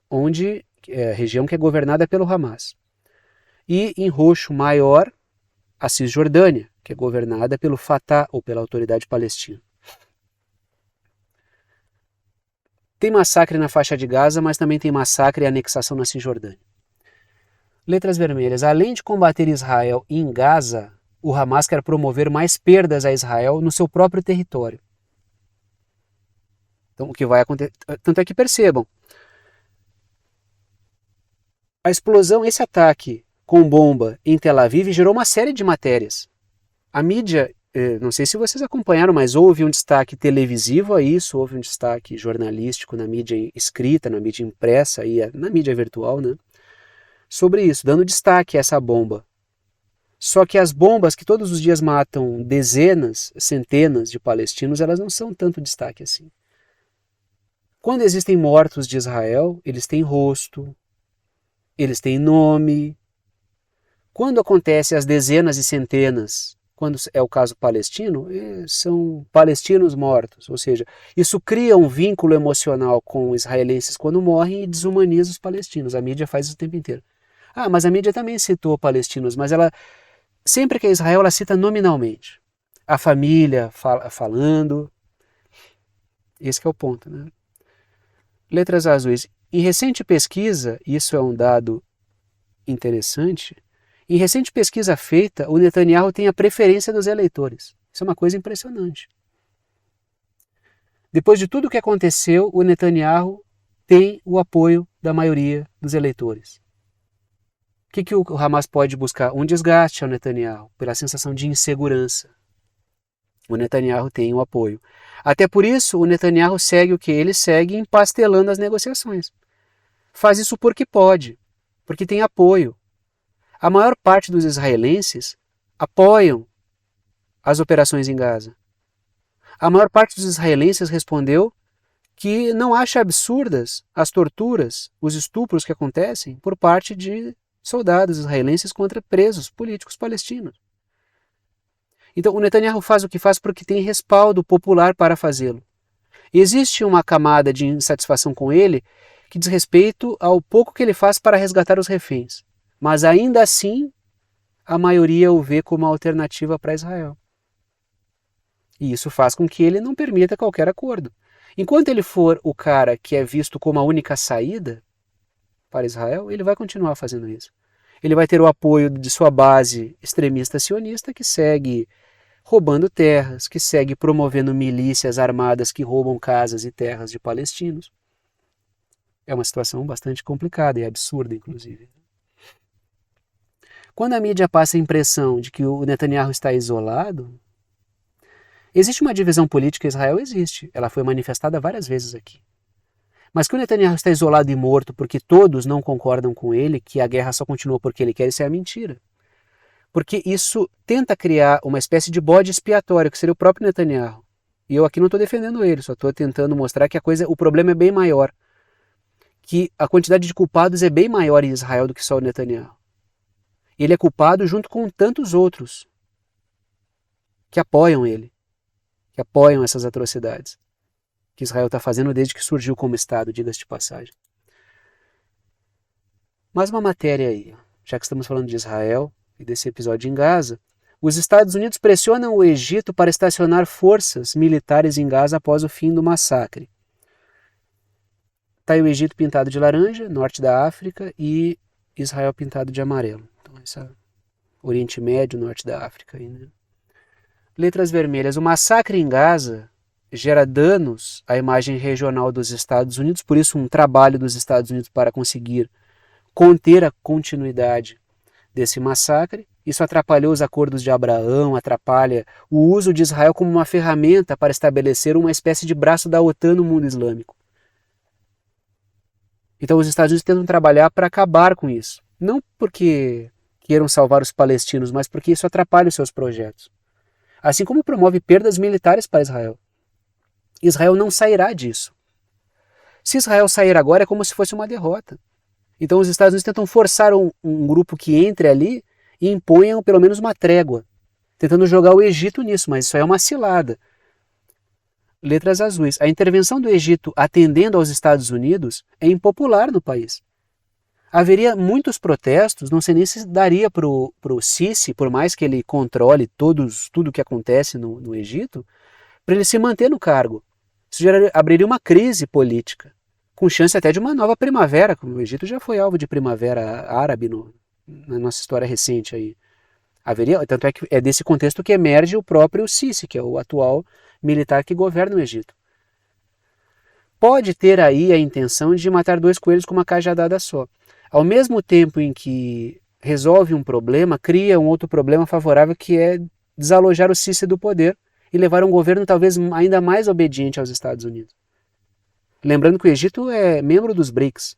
onde é a região que é governada pelo Hamas. E em roxo maior, a Cisjordânia, que é governada pelo Fatah, ou pela Autoridade Palestina. Tem massacre na faixa de Gaza, mas também tem massacre e anexação na Cisjordânia. Letras vermelhas. Além de combater Israel em Gaza, o Hamas quer promover mais perdas a Israel no seu próprio território. Então, o que vai acontecer... Tanto é que percebam, a explosão, esse ataque com bomba em Tel Aviv gerou uma série de matérias. A mídia, não sei se vocês acompanharam, mas houve um destaque televisivo a isso, houve um destaque jornalístico na mídia escrita, na mídia impressa e na mídia virtual, né? Sobre isso, dando destaque a essa bomba. Só que as bombas que todos os dias matam dezenas, centenas de palestinos, elas não são tanto destaque assim. Quando existem mortos de Israel, eles têm rosto, eles têm nome. Quando acontece as dezenas e centenas, quando é o caso palestino, são palestinos mortos. Ou seja, isso cria um vínculo emocional com israelenses quando morrem e desumaniza os palestinos. A mídia faz isso o tempo inteiro. Ah, mas a mídia também citou palestinos, mas ela, sempre que é Israel, ela cita nominalmente. A família falando. Esse que é o ponto, né? Letras azuis. Em recente pesquisa, isso é um dado interessante, em recente pesquisa feita, o Netanyahu tem a preferência dos eleitores. Isso é uma coisa impressionante. Depois de tudo o que aconteceu, o Netanyahu tem o apoio da maioria dos eleitores. O que o Hamas pode buscar? Um desgaste ao Netanyahu, pela sensação de insegurança. O Netanyahu tem o apoio. Até por isso, o Netanyahu segue o que? Ele segue empastelando as negociações. Faz isso porque pode, porque tem apoio. A maior parte dos israelenses apoiam as operações em Gaza. A maior parte dos israelenses respondeu que não acha absurdas as torturas, os estupros que acontecem por parte de soldados israelenses contra presos políticos palestinos. Então o Netanyahu faz o que faz porque tem respaldo popular para fazê-lo. Existe uma camada de insatisfação com ele que diz respeito ao pouco que ele faz para resgatar os reféns. Mas ainda assim, a maioria o vê como alternativa para Israel. E isso faz com que ele não permita qualquer acordo. Enquanto ele for o cara que é visto como a única saída para Israel, ele vai continuar fazendo isso. Ele vai ter o apoio de sua base extremista sionista que segue roubando terras, que segue promovendo milícias armadas que roubam casas e terras de palestinos. É uma situação bastante complicada e absurda, inclusive. Quando a mídia passa a impressão de que o Netanyahu está isolado, existe uma divisão política em Israel? Existe. Ela foi manifestada várias vezes aqui. Mas que o Netanyahu está isolado e morto porque todos não concordam com ele, que a guerra só continua porque ele quer, isso é a mentira. Porque isso tenta criar uma espécie de bode expiatório, que seria o próprio Netanyahu. E eu aqui não estou defendendo ele, só estou tentando mostrar que o problema é bem maior. Que a quantidade de culpados é bem maior em Israel do que só o Netanyahu. Ele é culpado junto com tantos outros que apoiam ele, que apoiam essas atrocidades que Israel está fazendo desde que surgiu como Estado, diga-se de passagem. Mais uma matéria aí, já que estamos falando de Israel e desse episódio em Gaza. Os Estados Unidos pressionam o Egito para estacionar forças militares em Gaza após o fim do massacre. Está aí o Egito pintado de laranja, norte da África, e Israel pintado de amarelo. Então, esse é o Oriente Médio, norte da África. Aí, né? Letras vermelhas. O massacre em Gaza gera danos à imagem regional dos Estados Unidos, por isso um trabalho dos Estados Unidos para conseguir conter a continuidade desse massacre. Isso atrapalhou os acordos de Abraão, atrapalha o uso de Israel como uma ferramenta para estabelecer uma espécie de braço da OTAN no mundo islâmico. Então os Estados Unidos tentam trabalhar para acabar com isso. Não porque queiram salvar os palestinos, mas porque isso atrapalha os seus projetos. Assim como promove perdas militares para Israel. Israel não sairá disso. Se Israel sair agora é como se fosse uma derrota. Então os Estados Unidos tentam forçar um grupo que entre ali e imponham pelo menos uma trégua, tentando jogar o Egito nisso, mas isso é uma cilada. Letras azuis. A intervenção do Egito atendendo aos Estados Unidos é impopular no país. Haveria muitos protestos, não sei nem se daria para o Sisi, por mais que ele controle tudo o que acontece no Egito, para ele se manter no cargo. Isso abriria uma crise política, com chance até de uma nova primavera, como o Egito já foi alvo de primavera árabe na nossa história recente aí. Tanto é que é desse contexto que emerge o próprio Sisi, que é o atual militar que governa o Egito. Pode ter aí a intenção de matar dois coelhos com uma cajadada só. Ao mesmo tempo em que resolve um problema, cria um outro problema favorável, que é desalojar o Sisi do poder e levar um governo talvez ainda mais obediente aos Estados Unidos. Lembrando que o Egito é membro dos BRICS.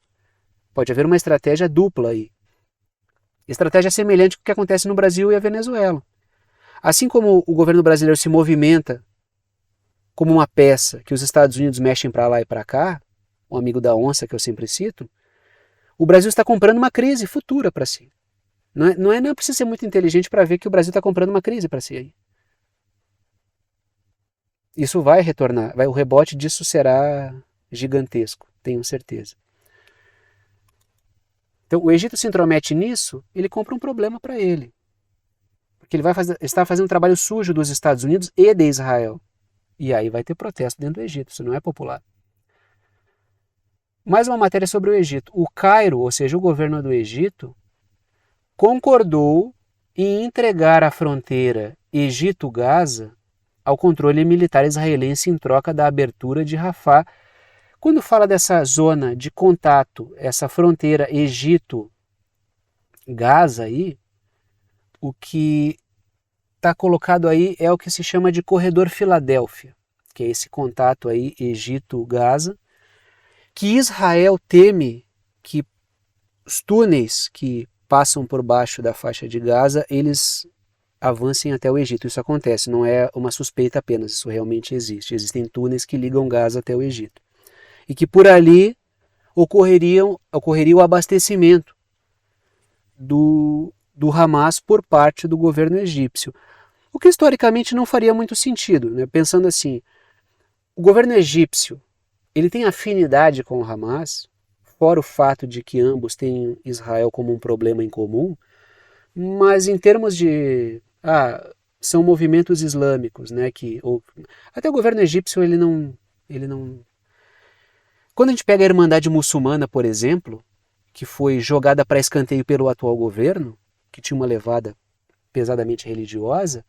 Pode haver uma estratégia dupla aí. Estratégia semelhante ao que acontece no Brasil e a Venezuela. Assim como o governo brasileiro se movimenta como uma peça que os Estados Unidos mexem para lá e para cá, um amigo da onça que eu sempre cito, o Brasil está comprando uma crise futura para si. Não precisa ser muito inteligente para ver que o Brasil está comprando uma crise para si aí. Isso vai retornar, o rebote disso será gigantesco, tenho certeza. Então o Egito se intromete nisso, ele compra um problema para ele. Porque ele está fazendo um trabalho sujo dos Estados Unidos e de Israel. E aí vai ter protesto dentro do Egito, isso não é popular. Mais uma matéria sobre o Egito. O Cairo, ou seja, o governo do Egito, concordou em entregar a fronteira Egito-Gaza ao controle militar israelense em troca da abertura de Rafah. Quando fala dessa zona de contato, essa fronteira Egito-Gaza aí, o que está colocado aí é o que se chama de Corredor Filadélfia, que é esse contato aí Egito-Gaza, que Israel teme que os túneis que passam por baixo da faixa de Gaza, eles avancem até o Egito. Isso acontece, não é uma suspeita apenas, isso realmente existe. Existem túneis que ligam Gaza até o Egito. E que por ali ocorreria o abastecimento do Hamas por parte do governo egípcio. O que historicamente não faria muito sentido, né? Pensando assim, o governo egípcio ele tem afinidade com o Hamas, fora o fato de que ambos têm Israel como um problema em comum, mas em termos de são movimentos islâmicos, né? Até o governo egípcio ele não. Quando a gente pega a Irmandade Muçulmana, por exemplo, que foi jogada para escanteio pelo atual governo, que tinha uma levada pesadamente religiosa,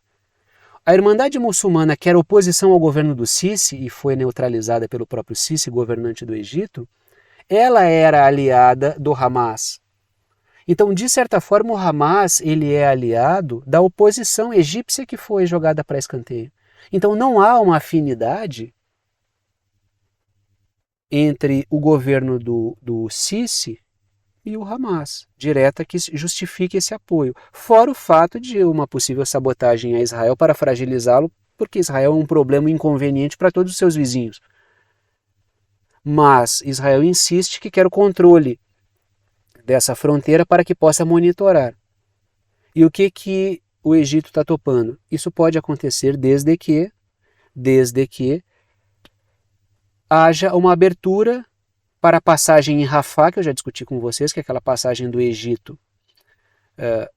a Irmandade Muçulmana, que era oposição ao governo do Sisi e foi neutralizada pelo próprio Sisi, governante do Egito, ela era aliada do Hamas. Então, de certa forma, o Hamas ele é aliado da oposição egípcia que foi jogada para escanteio. Então, não há uma afinidade entre o governo do Sisi e o Hamas, direta, que justifique esse apoio. Fora o fato de uma possível sabotagem a Israel para fragilizá-lo, porque Israel é um problema inconveniente para todos os seus vizinhos. Mas Israel insiste que quer o controle dessa fronteira para que possa monitorar. E o que o Egito está topando? Isso pode acontecer desde que haja uma abertura para a passagem em Rafah, que eu já discuti com vocês, que é aquela passagem do Egito,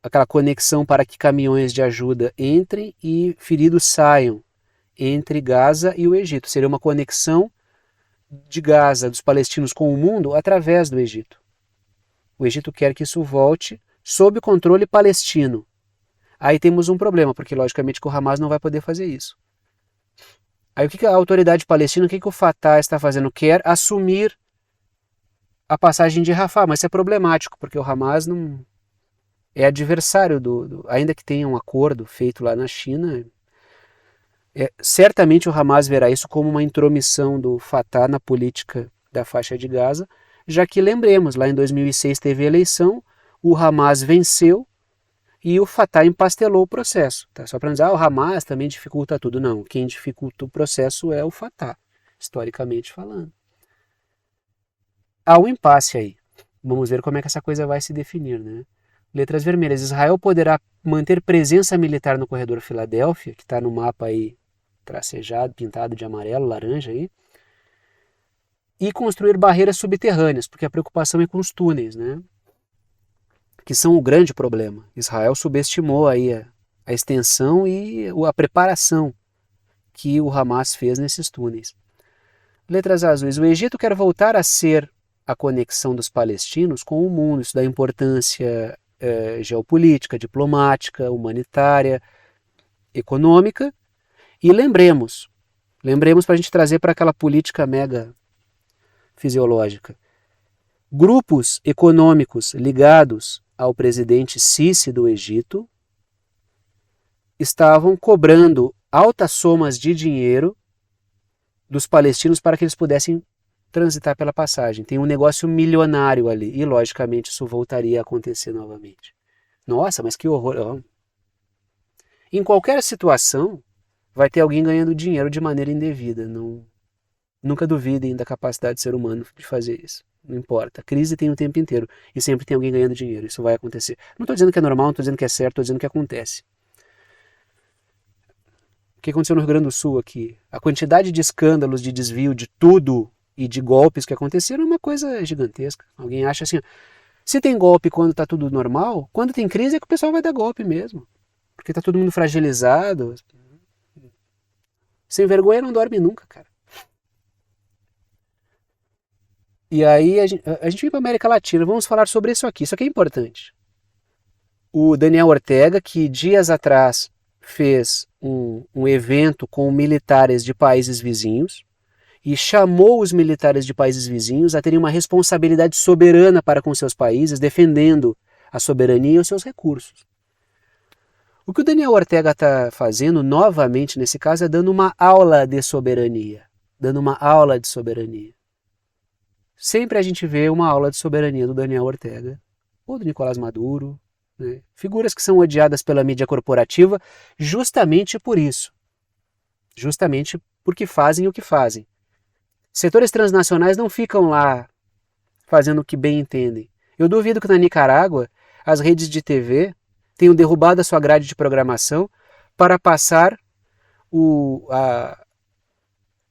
aquela conexão para que caminhões de ajuda entrem e feridos saiam entre Gaza e o Egito. Seria uma conexão de Gaza, dos palestinos com o mundo, através do Egito. O Egito quer que isso volte sob o controle palestino. Aí temos um problema, porque logicamente que o Hamas não vai poder fazer isso. Aí o que a autoridade palestina, o que o Fatah está fazendo? Quer assumir a passagem de Rafah, mas isso é problemático, porque o Hamas não é adversário ainda que tenha um acordo feito lá na China, certamente o Hamas verá isso como uma intromissão do Fatah na política da faixa de Gaza, já que lembremos, lá em 2006 teve eleição, o Hamas venceu e o Fatah empastelou o processo. Tá? Só para dizer, o Hamas também dificulta tudo. Não, quem dificulta o processo é o Fatah, historicamente falando. Há um impasse aí. Vamos ver como é que essa coisa vai se definir, né? Letras vermelhas. Israel poderá manter presença militar no corredor Filadélfia, que está no mapa aí tracejado, pintado de amarelo, laranja aí, e construir barreiras subterrâneas, porque a preocupação é com os túneis, né? Que são o grande problema. Israel subestimou aí a extensão e a preparação que o Hamas fez nesses túneis. Letras azuis. O Egito quer voltar a ser a conexão dos palestinos com o mundo. Isso dá importância geopolítica, diplomática, humanitária, econômica. E lembremos para a gente trazer para aquela política mega fisiológica. Grupos econômicos ligados ao presidente Sisi do Egito estavam cobrando altas somas de dinheiro dos palestinos para que eles pudessem transitar pela passagem. Tem um negócio milionário ali e, logicamente, isso voltaria a acontecer novamente. Nossa, mas que horror! Em qualquer situação, vai ter alguém ganhando dinheiro de maneira indevida. Nunca duvidem da capacidade do ser humano de fazer isso. Não importa. A crise tem o tempo inteiro e sempre tem alguém ganhando dinheiro. Isso vai acontecer. Não estou dizendo que é normal, não estou dizendo que é certo, estou dizendo que acontece. O que aconteceu no Rio Grande do Sul aqui? A quantidade de escândalos, de desvio, de tudo e de golpes que aconteceram é uma coisa gigantesca. Alguém acha assim, se tem golpe quando está tudo normal, quando tem crise é que o pessoal vai dar golpe mesmo. Porque está todo mundo fragilizado. Sem vergonha não dorme nunca, cara. E aí a gente vem para a América Latina, vamos falar sobre isso aqui é importante. O Daniel Ortega, que dias atrás fez um evento com militares de países vizinhos e chamou os militares de países vizinhos a terem uma responsabilidade soberana para com seus países, defendendo a soberania e os seus recursos. O que o Daniel Ortega está fazendo novamente nesse caso é dando uma aula de soberania. Dando uma aula de soberania. Sempre a gente vê uma aula de soberania do Daniel Ortega ou do Nicolás Maduro, né? Figuras que são odiadas pela mídia corporativa justamente por isso. Justamente porque fazem o que fazem. Setores transnacionais não ficam lá fazendo o que bem entendem. Eu duvido que na Nicarágua as redes de TV tenham derrubado a sua grade de programação para passar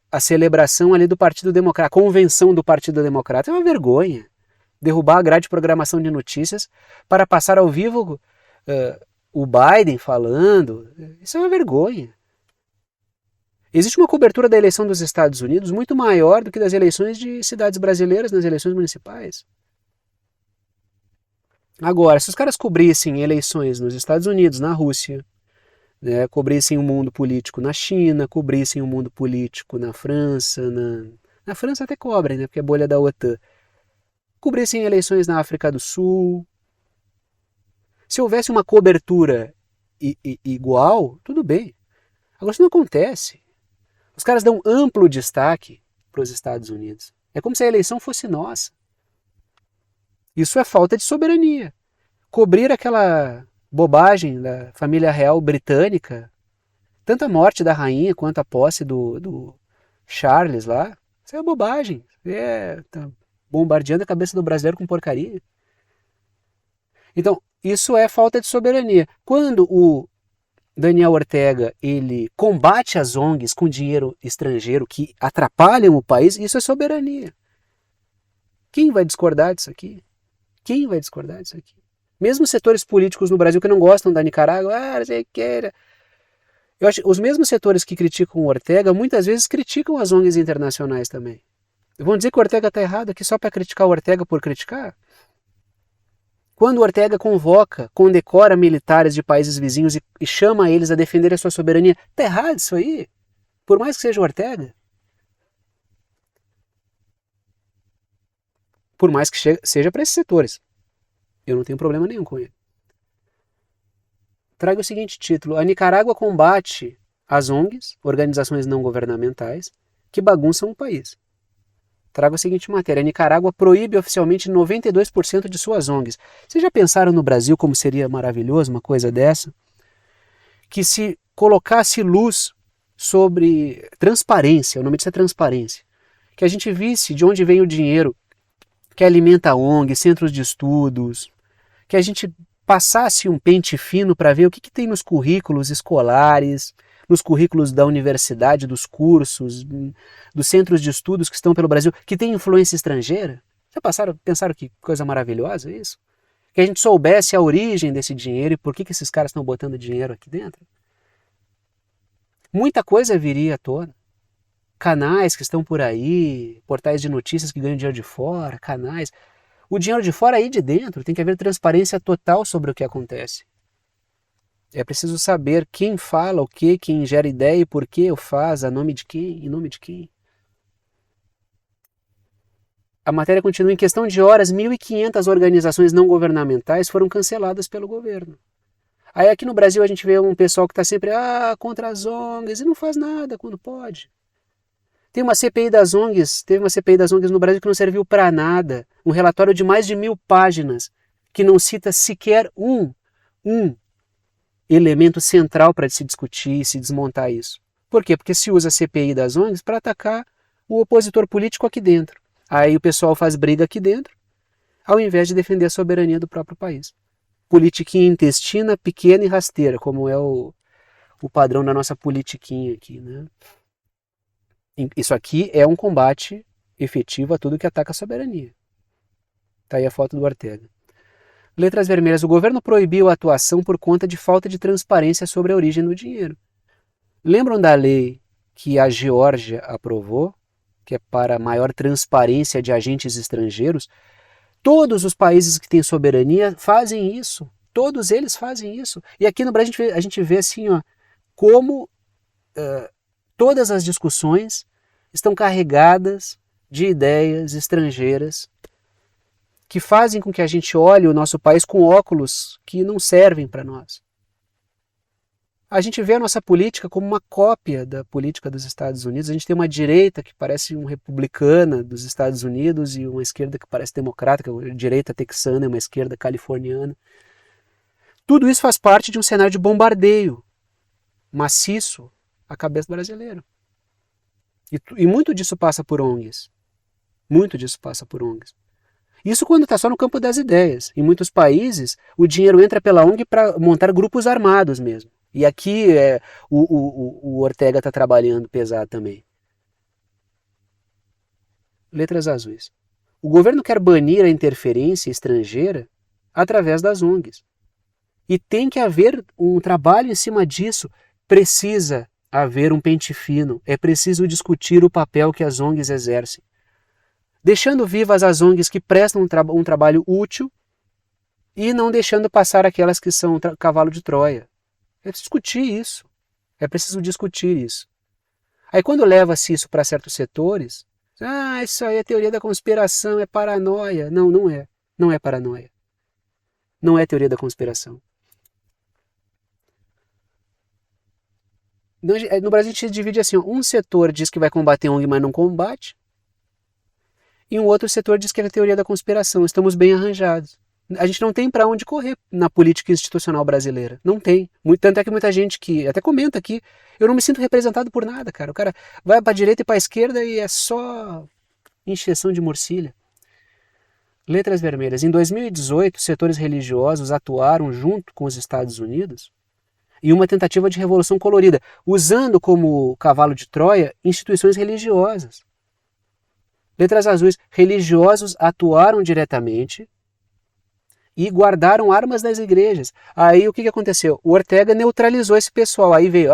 a celebração ali do Partido Democrata, a convenção do Partido Democrata. É uma vergonha derrubar a grade de programação de notícias para passar ao vivo o Biden falando. Isso é uma vergonha. Existe uma cobertura da eleição dos Estados Unidos muito maior do que das eleições de cidades brasileiras nas eleições municipais. Agora, se os caras cobrissem eleições nos Estados Unidos, na Rússia, né, cobrissem o mundo político na China, cobrissem o mundo político na França, na França até cobrem, né, porque é bolha da OTAN, cobrissem eleições na África do Sul. Se houvesse uma cobertura igual, tudo bem. Agora isso não acontece. Os caras dão amplo destaque para os Estados Unidos. É como se a eleição fosse nossa. Isso é falta de soberania. Cobrir aquela bobagem da família real britânica, tanto a morte da rainha quanto a posse do Charles lá, isso é bobagem. Tá bombardeando a cabeça do brasileiro com porcaria. Então, isso é falta de soberania. Quando o Daniel Ortega ele combate as ONGs com dinheiro estrangeiro que atrapalham o país, isso é soberania. Quem vai discordar disso aqui? Quem vai discordar disso aqui? Mesmo setores políticos no Brasil que não gostam da Nicarágua, não sei o que. Eu acho os mesmos setores que criticam o Ortega muitas vezes criticam as ONGs internacionais também. Vão dizer que o Ortega está errado aqui só para criticar o Ortega por criticar? Quando o Ortega convoca, condecora militares de países vizinhos e chama eles a defender a sua soberania, está errado isso aí? Por mais que seja o Ortega? Por mais que seja para esses setores. Eu não tenho problema nenhum com ele. Traga o seguinte título: a Nicarágua combate as ONGs, organizações não governamentais, que bagunçam o país. Traga a seguinte matéria: a Nicarágua proíbe oficialmente 92% de suas ONGs. Vocês já pensaram no Brasil como seria maravilhoso uma coisa dessa? Que se colocasse luz sobre transparência, o nome disso é transparência, que a gente visse de onde vem o dinheiro que alimenta a ONG, centros de estudos, que a gente passasse um pente fino para ver o que tem nos currículos escolares, nos currículos da universidade, dos cursos, dos centros de estudos que estão pelo Brasil, que tem influência estrangeira. Já pensaram que coisa maravilhosa isso? Que a gente soubesse a origem desse dinheiro e por que esses caras estão botando dinheiro aqui dentro. Muita coisa viria à tona. Canais que estão por aí, portais de notícias que ganham dinheiro de fora, canais. O dinheiro de fora aí de dentro, tem que haver transparência total sobre o que acontece. É preciso saber quem fala o quê, quem gera ideia e por que o faz, a nome de quem, em nome de quem. A matéria continua: em questão de horas, 1.500 organizações não governamentais foram canceladas pelo governo. Aí aqui no Brasil a gente vê um pessoal que está sempre contra as ONGs e não faz nada quando pode. Teve uma CPI das ONGs no Brasil que não serviu para nada. Um relatório de mais de 1.000 páginas que não cita sequer um elemento central para se discutir e se desmontar isso. Por quê? Porque se usa a CPI das ONGs para atacar o opositor político aqui dentro. Aí o pessoal faz briga aqui dentro, ao invés de defender a soberania do próprio país. Politiquinha intestina, pequena e rasteira, como é o padrão da nossa politiquinha aqui, né? Isso aqui é um combate efetivo a tudo que ataca a soberania. Está aí a foto do Ortega. Letras vermelhas: o governo proibiu a atuação por conta de falta de transparência sobre a origem do dinheiro. Lembram da lei que a Geórgia aprovou, que é para maior transparência de agentes estrangeiros? Todos os países que têm soberania fazem isso. Todos eles fazem isso. E aqui no Brasil a gente vê assim, como todas as discussões estão carregadas de ideias estrangeiras que fazem com que a gente olhe o nosso país com óculos que não servem para nós. A gente vê a nossa política como uma cópia da política dos Estados Unidos. A gente tem uma direita que parece uma republicana dos Estados Unidos e uma esquerda que parece democrática, uma direita texana e uma esquerda californiana. Tudo isso faz parte de um cenário de bombardeio maciço à cabeça do brasileiro. E muito disso passa por ONGs. Muito disso passa por ONGs. Isso quando está só no campo das ideias. Em muitos países, o dinheiro entra pela ONG para montar grupos armados mesmo. E aqui o Ortega está trabalhando pesado também. Letras azuis. O governo quer banir a interferência estrangeira através das ONGs. E tem que haver um trabalho em cima disso. Precisa haver um pente fino. É preciso discutir o papel que as ONGs exercem. Deixando vivas as ONGs que prestam um trabalho útil e não deixando passar aquelas que são cavalo de Troia. É preciso discutir isso. É preciso discutir isso. Aí quando leva-se isso para certos setores, isso aí é teoria da conspiração, é paranoia. Não, não é. Não é paranoia. Não é teoria da conspiração. No Brasil a gente divide assim, um setor diz que vai combater ONG, mas não combate, e um outro setor diz que é teoria da conspiração. Estamos bem arranjados. A gente não tem para onde correr na política institucional brasileira. Não tem. Tanto é que muita gente que até comenta aqui, eu não me sinto representado por nada, cara. O cara vai para a direita e para a esquerda e é só encheção de morcilha. Letras vermelhas. Em 2018, setores religiosos atuaram junto com os Estados Unidos em uma tentativa de revolução colorida, usando como cavalo de Troia instituições religiosas. Letras azuis. Religiosos atuaram diretamente e guardaram armas das igrejas. Aí o que aconteceu? O Ortega neutralizou esse pessoal. Aí veio,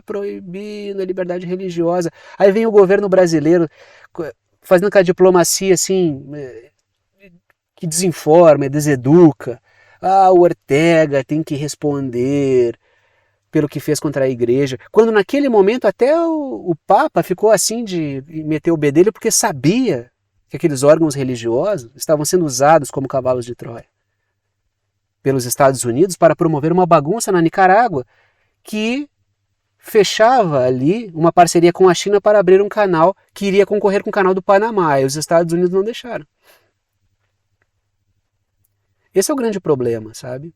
proibindo a liberdade religiosa. Aí vem o governo brasileiro fazendo aquela diplomacia assim, que desinforma, deseduca. O Ortega tem que responder pelo que fez contra a igreja. Quando naquele momento até o Papa ficou assim de meter o bedelho porque sabia que aqueles órgãos religiosos estavam sendo usados como cavalos de Troia pelos Estados Unidos para promover uma bagunça na Nicarágua que fechava ali uma parceria com a China para abrir um canal que iria concorrer com o canal do Panamá, e os Estados Unidos não deixaram. Esse é o grande problema, sabe?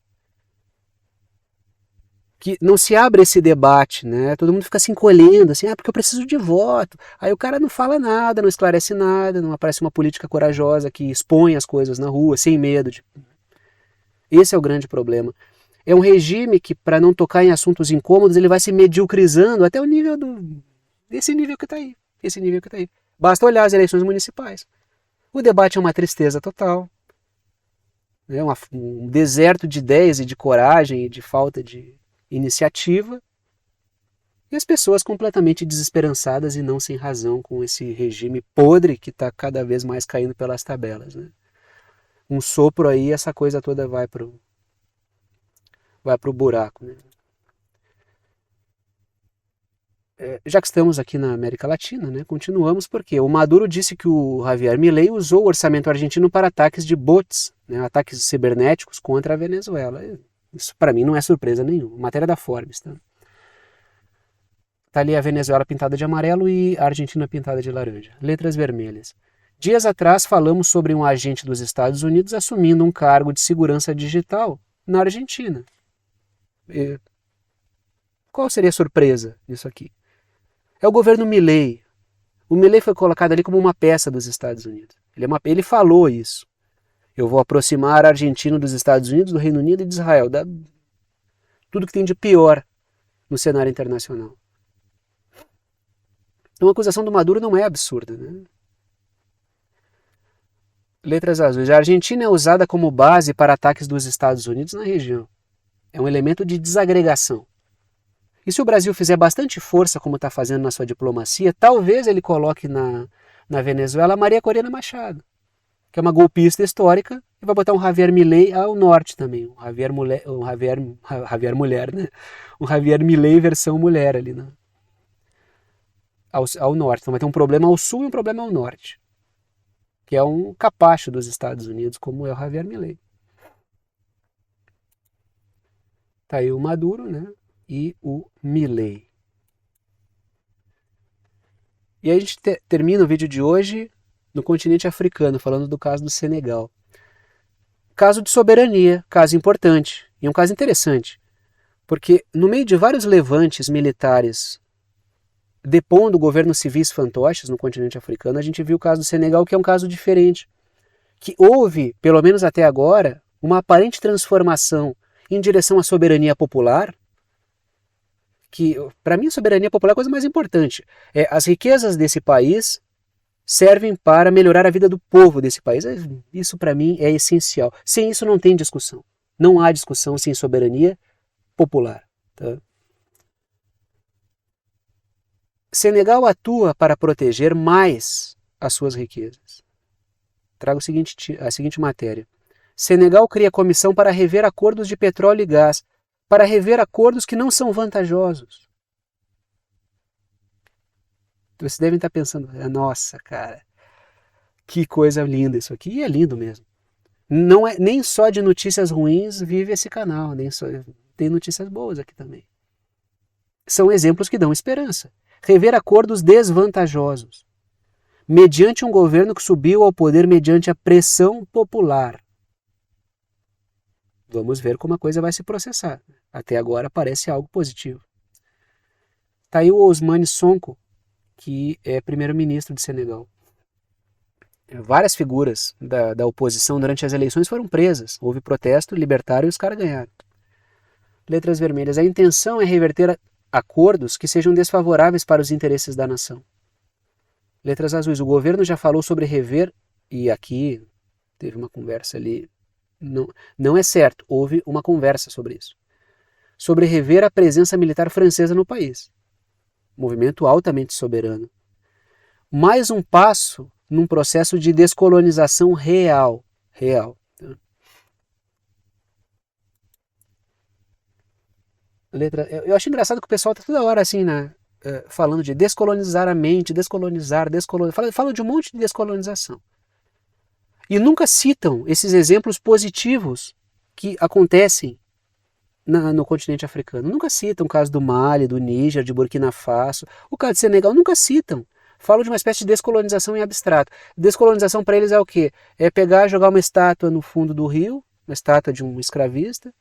Que não se abre esse debate, né? Todo mundo fica se encolhendo, assim, porque eu preciso de voto. Aí o cara não fala nada, não esclarece nada, não aparece uma política corajosa que expõe as coisas na rua, sem medo de... Esse é o grande problema. É um regime que, para não tocar em assuntos incômodos, ele vai se mediocrizando até o nível desse nível que está aí. Esse nível que está aí. Basta olhar as eleições municipais. O debate é uma tristeza total. É um deserto de ideias e de coragem e de falta de iniciativa. E as pessoas completamente desesperançadas e não sem razão com esse regime podre que está cada vez mais caindo pelas tabelas, né? Um sopro aí, essa coisa toda vai pro buraco, né? Já que estamos aqui na América Latina, né, continuamos porque o Maduro disse que o Javier Milei usou o orçamento argentino para ataques de bots, né, ataques cibernéticos contra a Venezuela. Isso para mim não é surpresa nenhuma. Matéria da Forbes, tá? Tá ali a Venezuela pintada de amarelo e a Argentina pintada de laranja. Letras vermelhas. Dias atrás falamos sobre um agente dos Estados Unidos assumindo um cargo de segurança digital na Argentina. Qual seria a surpresa nisso aqui? É o governo Milei. O Milei foi colocado ali como uma peça dos Estados Unidos. Ele falou isso. Eu vou aproximar a Argentina dos Estados Unidos, do Reino Unido e de Israel. Tudo que tem de pior no cenário internacional. Então a acusação do Maduro não é absurda, né? Letras azuis. A Argentina é usada como base para ataques dos Estados Unidos na região. É um elemento de desagregação. E se o Brasil fizer bastante força, como está fazendo na sua diplomacia, talvez ele coloque na Venezuela a Maria Corina Machado, que é uma golpista histórica e vai botar um Javier Milei ao norte também, Javier mulher, né? Um Javier Milei versão mulher ali, né? Ao norte. Então vai ter um problema ao sul e um problema ao norte, que é um capacho dos Estados Unidos, como é o Javier Milei. Tá aí o Maduro, né? E o Milei. E aí a gente termina o vídeo de hoje no continente africano, falando do caso do Senegal. Caso de soberania, caso importante, e um caso interessante, porque no meio de vários levantes militares depondo governos civis fantoches no continente africano, a gente viu o caso do Senegal, que é um caso diferente, que houve, pelo menos até agora, uma aparente transformação em direção à soberania popular, que para mim a soberania popular é a coisa mais importante. As riquezas desse país servem para melhorar a vida do povo desse país. Isso para mim é essencial. Sem isso não tem discussão. Não há discussão sem soberania popular. Tá? Senegal atua para proteger mais as suas riquezas. Trago a seguinte matéria. Senegal cria comissão para rever acordos de petróleo e gás, para rever acordos que não são vantajosos. Vocês devem estar pensando, nossa, cara, que coisa linda isso aqui. E é lindo mesmo. Não é, nem só de notícias ruins vive esse canal, tem notícias boas aqui também. São exemplos que dão esperança. Rever acordos desvantajosos, mediante um governo que subiu ao poder mediante a pressão popular. Vamos ver como a coisa vai se processar. Até agora parece algo positivo. Está aí o Ousmane Sonko, que é primeiro-ministro de Senegal. Várias figuras da oposição durante as eleições foram presas. Houve protesto, libertaram e os caras ganharam. Letras vermelhas. A intenção é reverter acordos que sejam desfavoráveis para os interesses da nação. Letras azuis. O governo já falou sobre rever, e aqui teve uma conversa ali, não é certo, houve uma conversa sobre isso, sobre rever a presença militar francesa no país. Movimento altamente soberano. Mais um passo num processo de descolonização real. Eu acho engraçado que o pessoal está toda hora assim, né, falando de descolonizar a mente, descolonizar. Fala de um monte de descolonização. E nunca citam esses exemplos positivos que acontecem no continente africano. Nunca citam o caso do Mali, do Níger, de Burkina Faso, o caso de Senegal, nunca citam. Falam de uma espécie de descolonização em abstrato. Descolonização para eles é o quê? É pegar, jogar uma estátua no fundo do rio, uma estátua de um escravista,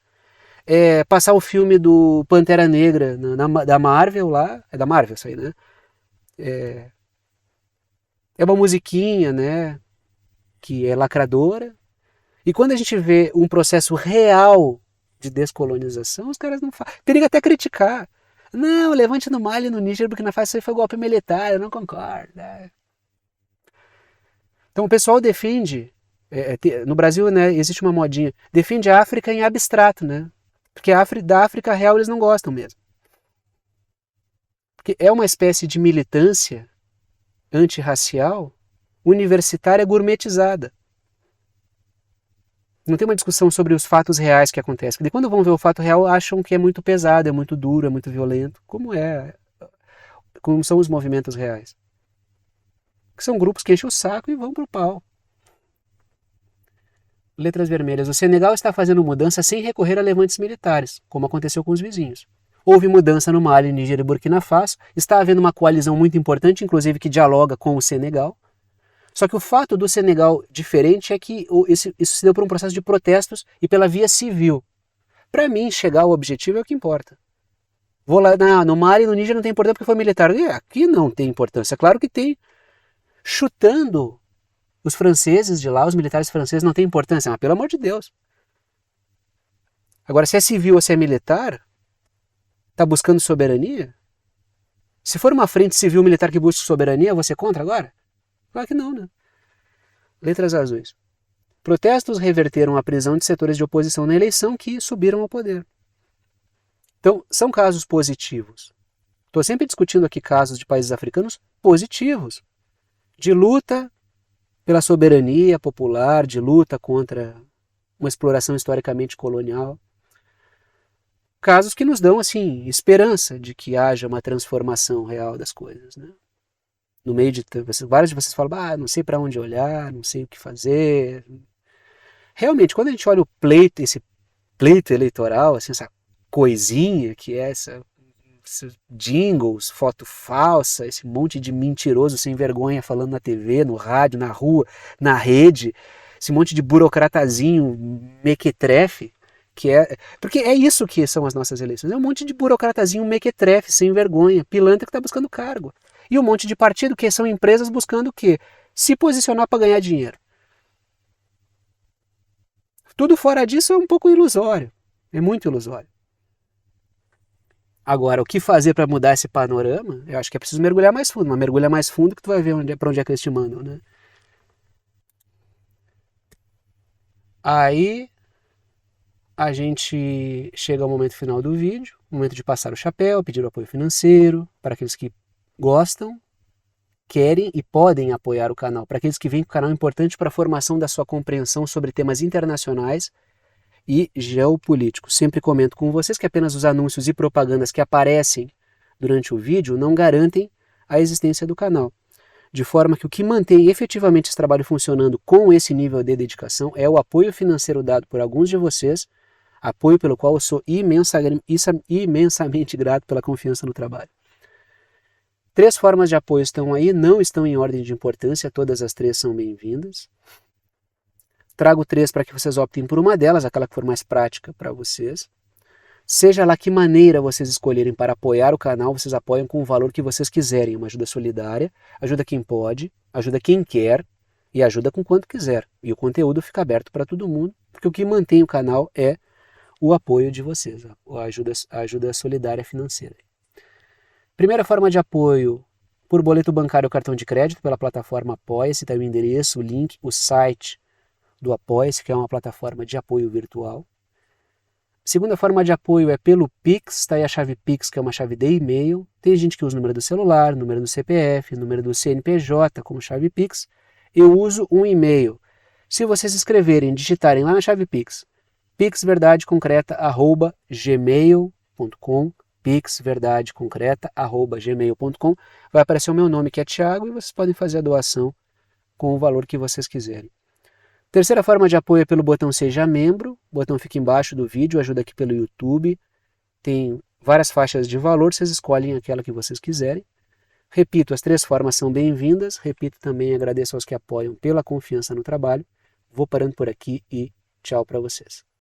passar o filme do Pantera Negra da Marvel lá, é da Marvel isso aí, né? É uma musiquinha, né, que é lacradora. E quando a gente vê um processo real de descolonização, os caras não falam. Periga até criticar. Não, levante no Mali, no Níger, Burkina Faso, isso aí foi golpe militar, eu não concordo. Então o pessoal defende, no Brasil, né, existe uma modinha, defende a África em abstrato, né? Porque da África real eles não gostam mesmo. Porque é uma espécie de militância antirracial universitária gourmetizada. Não tem uma discussão sobre os fatos reais que acontecem. Porque quando vão ver o fato real, acham que é muito pesado, é muito duro, é muito violento. Como são os movimentos reais. Que são grupos que enchem o saco e vão pro pau. Letras vermelhas. O Senegal está fazendo mudança sem recorrer a levantes militares, como aconteceu com os vizinhos. Houve mudança no Mali, Níger e Burkina Faso. Está havendo uma coalizão muito importante, inclusive que dialoga com o Senegal. Só que o fato do Senegal diferente é que isso se deu por um processo de protestos e pela via civil. Para mim, chegar ao objetivo é o que importa. Vou lá, no Mali e no Níger não tem importância porque foi militar. Aqui não tem importância. Claro que tem. Chutando os franceses de lá, os militares franceses não tem importância, mas pelo amor de Deus. Agora, se é civil ou se é militar, está buscando soberania? Se for uma frente civil-militar que busca soberania, você é contra agora? Claro que não, né? Letras azuis. Protestos reverteram a prisão de setores de oposição na eleição que subiram ao poder. Então, são casos positivos. Estou sempre discutindo aqui casos de países africanos positivos, de luta pela soberania popular, de luta contra uma exploração historicamente colonial. Casos que nos dão assim esperança de que haja uma transformação real das coisas, né? No meio de vários de vocês falam, não sei para onde olhar, não sei o que fazer. Realmente, quando a gente olha esse pleito eleitoral, assim, essa coisinha que é esses jingles, foto falsa, esse monte de mentiroso sem vergonha falando na TV, no rádio, na rua, na rede, esse monte de burocratazinho mequetrefe, porque é isso que são as nossas eleições, é um monte de burocratazinho mequetrefe, sem vergonha, pilantra que está buscando cargo. E um monte de partido que são empresas buscando o quê? Se posicionar para ganhar dinheiro. Tudo fora disso é um pouco ilusório, é muito ilusório. Agora, o que fazer para mudar esse panorama? Eu acho que é preciso mergulhar mais fundo, mas mergulha mais fundo que tu vai ver para onde é que eles te mandam, né? Aí a gente chega ao momento final do vídeo, momento de passar o chapéu, pedir o apoio financeiro para aqueles que gostam, querem e podem apoiar o canal, para aqueles que veem que o canal é importante para a formação da sua compreensão sobre temas internacionais e geopolíticos. Sempre comento com vocês que apenas os anúncios e propagandas que aparecem durante o vídeo não garantem a existência do canal. De forma que o que mantém efetivamente esse trabalho funcionando com esse nível de dedicação é o apoio financeiro dado por alguns de vocês, apoio pelo qual eu sou imensamente grato pela confiança no trabalho. 3 formas de apoio estão aí, não estão em ordem de importância, todas as 3 são bem-vindas. Trago 3 para que vocês optem por uma delas, aquela que for mais prática para vocês. Seja lá que maneira vocês escolherem para apoiar o canal, vocês apoiam com o valor que vocês quiserem. Uma ajuda solidária, ajuda quem pode, ajuda quem quer e ajuda com quanto quiser. E o conteúdo fica aberto para todo mundo, porque o que mantém o canal é o apoio de vocês, a ajuda solidária financeira. Primeira forma de apoio, por boleto bancário ou cartão de crédito, pela plataforma Apoia-se, está o endereço, o link, o site do Apoia-se, que é uma plataforma de apoio virtual. Segunda forma de apoio é pelo Pix, está aí a chave Pix, que é uma chave de e-mail. Tem gente que usa o número do celular, número do CPF, número do CNPJ como chave Pix. Eu uso um e-mail. Se vocês escreverem, digitarem lá na chave Pix, pixverdadeconcreta@gmail.com, pixverdadeconcreta@gmail.com, vai aparecer o meu nome, que é Thiago, e vocês podem fazer a doação com o valor que vocês quiserem. Terceira forma de apoio é pelo botão Seja Membro, o botão fica embaixo do vídeo, ajuda aqui pelo YouTube, tem várias faixas de valor, vocês escolhem aquela que vocês quiserem. Repito, as 3 formas são bem-vindas, repito também, agradeço aos que apoiam pela confiança no trabalho. Vou parando por aqui e tchau para vocês.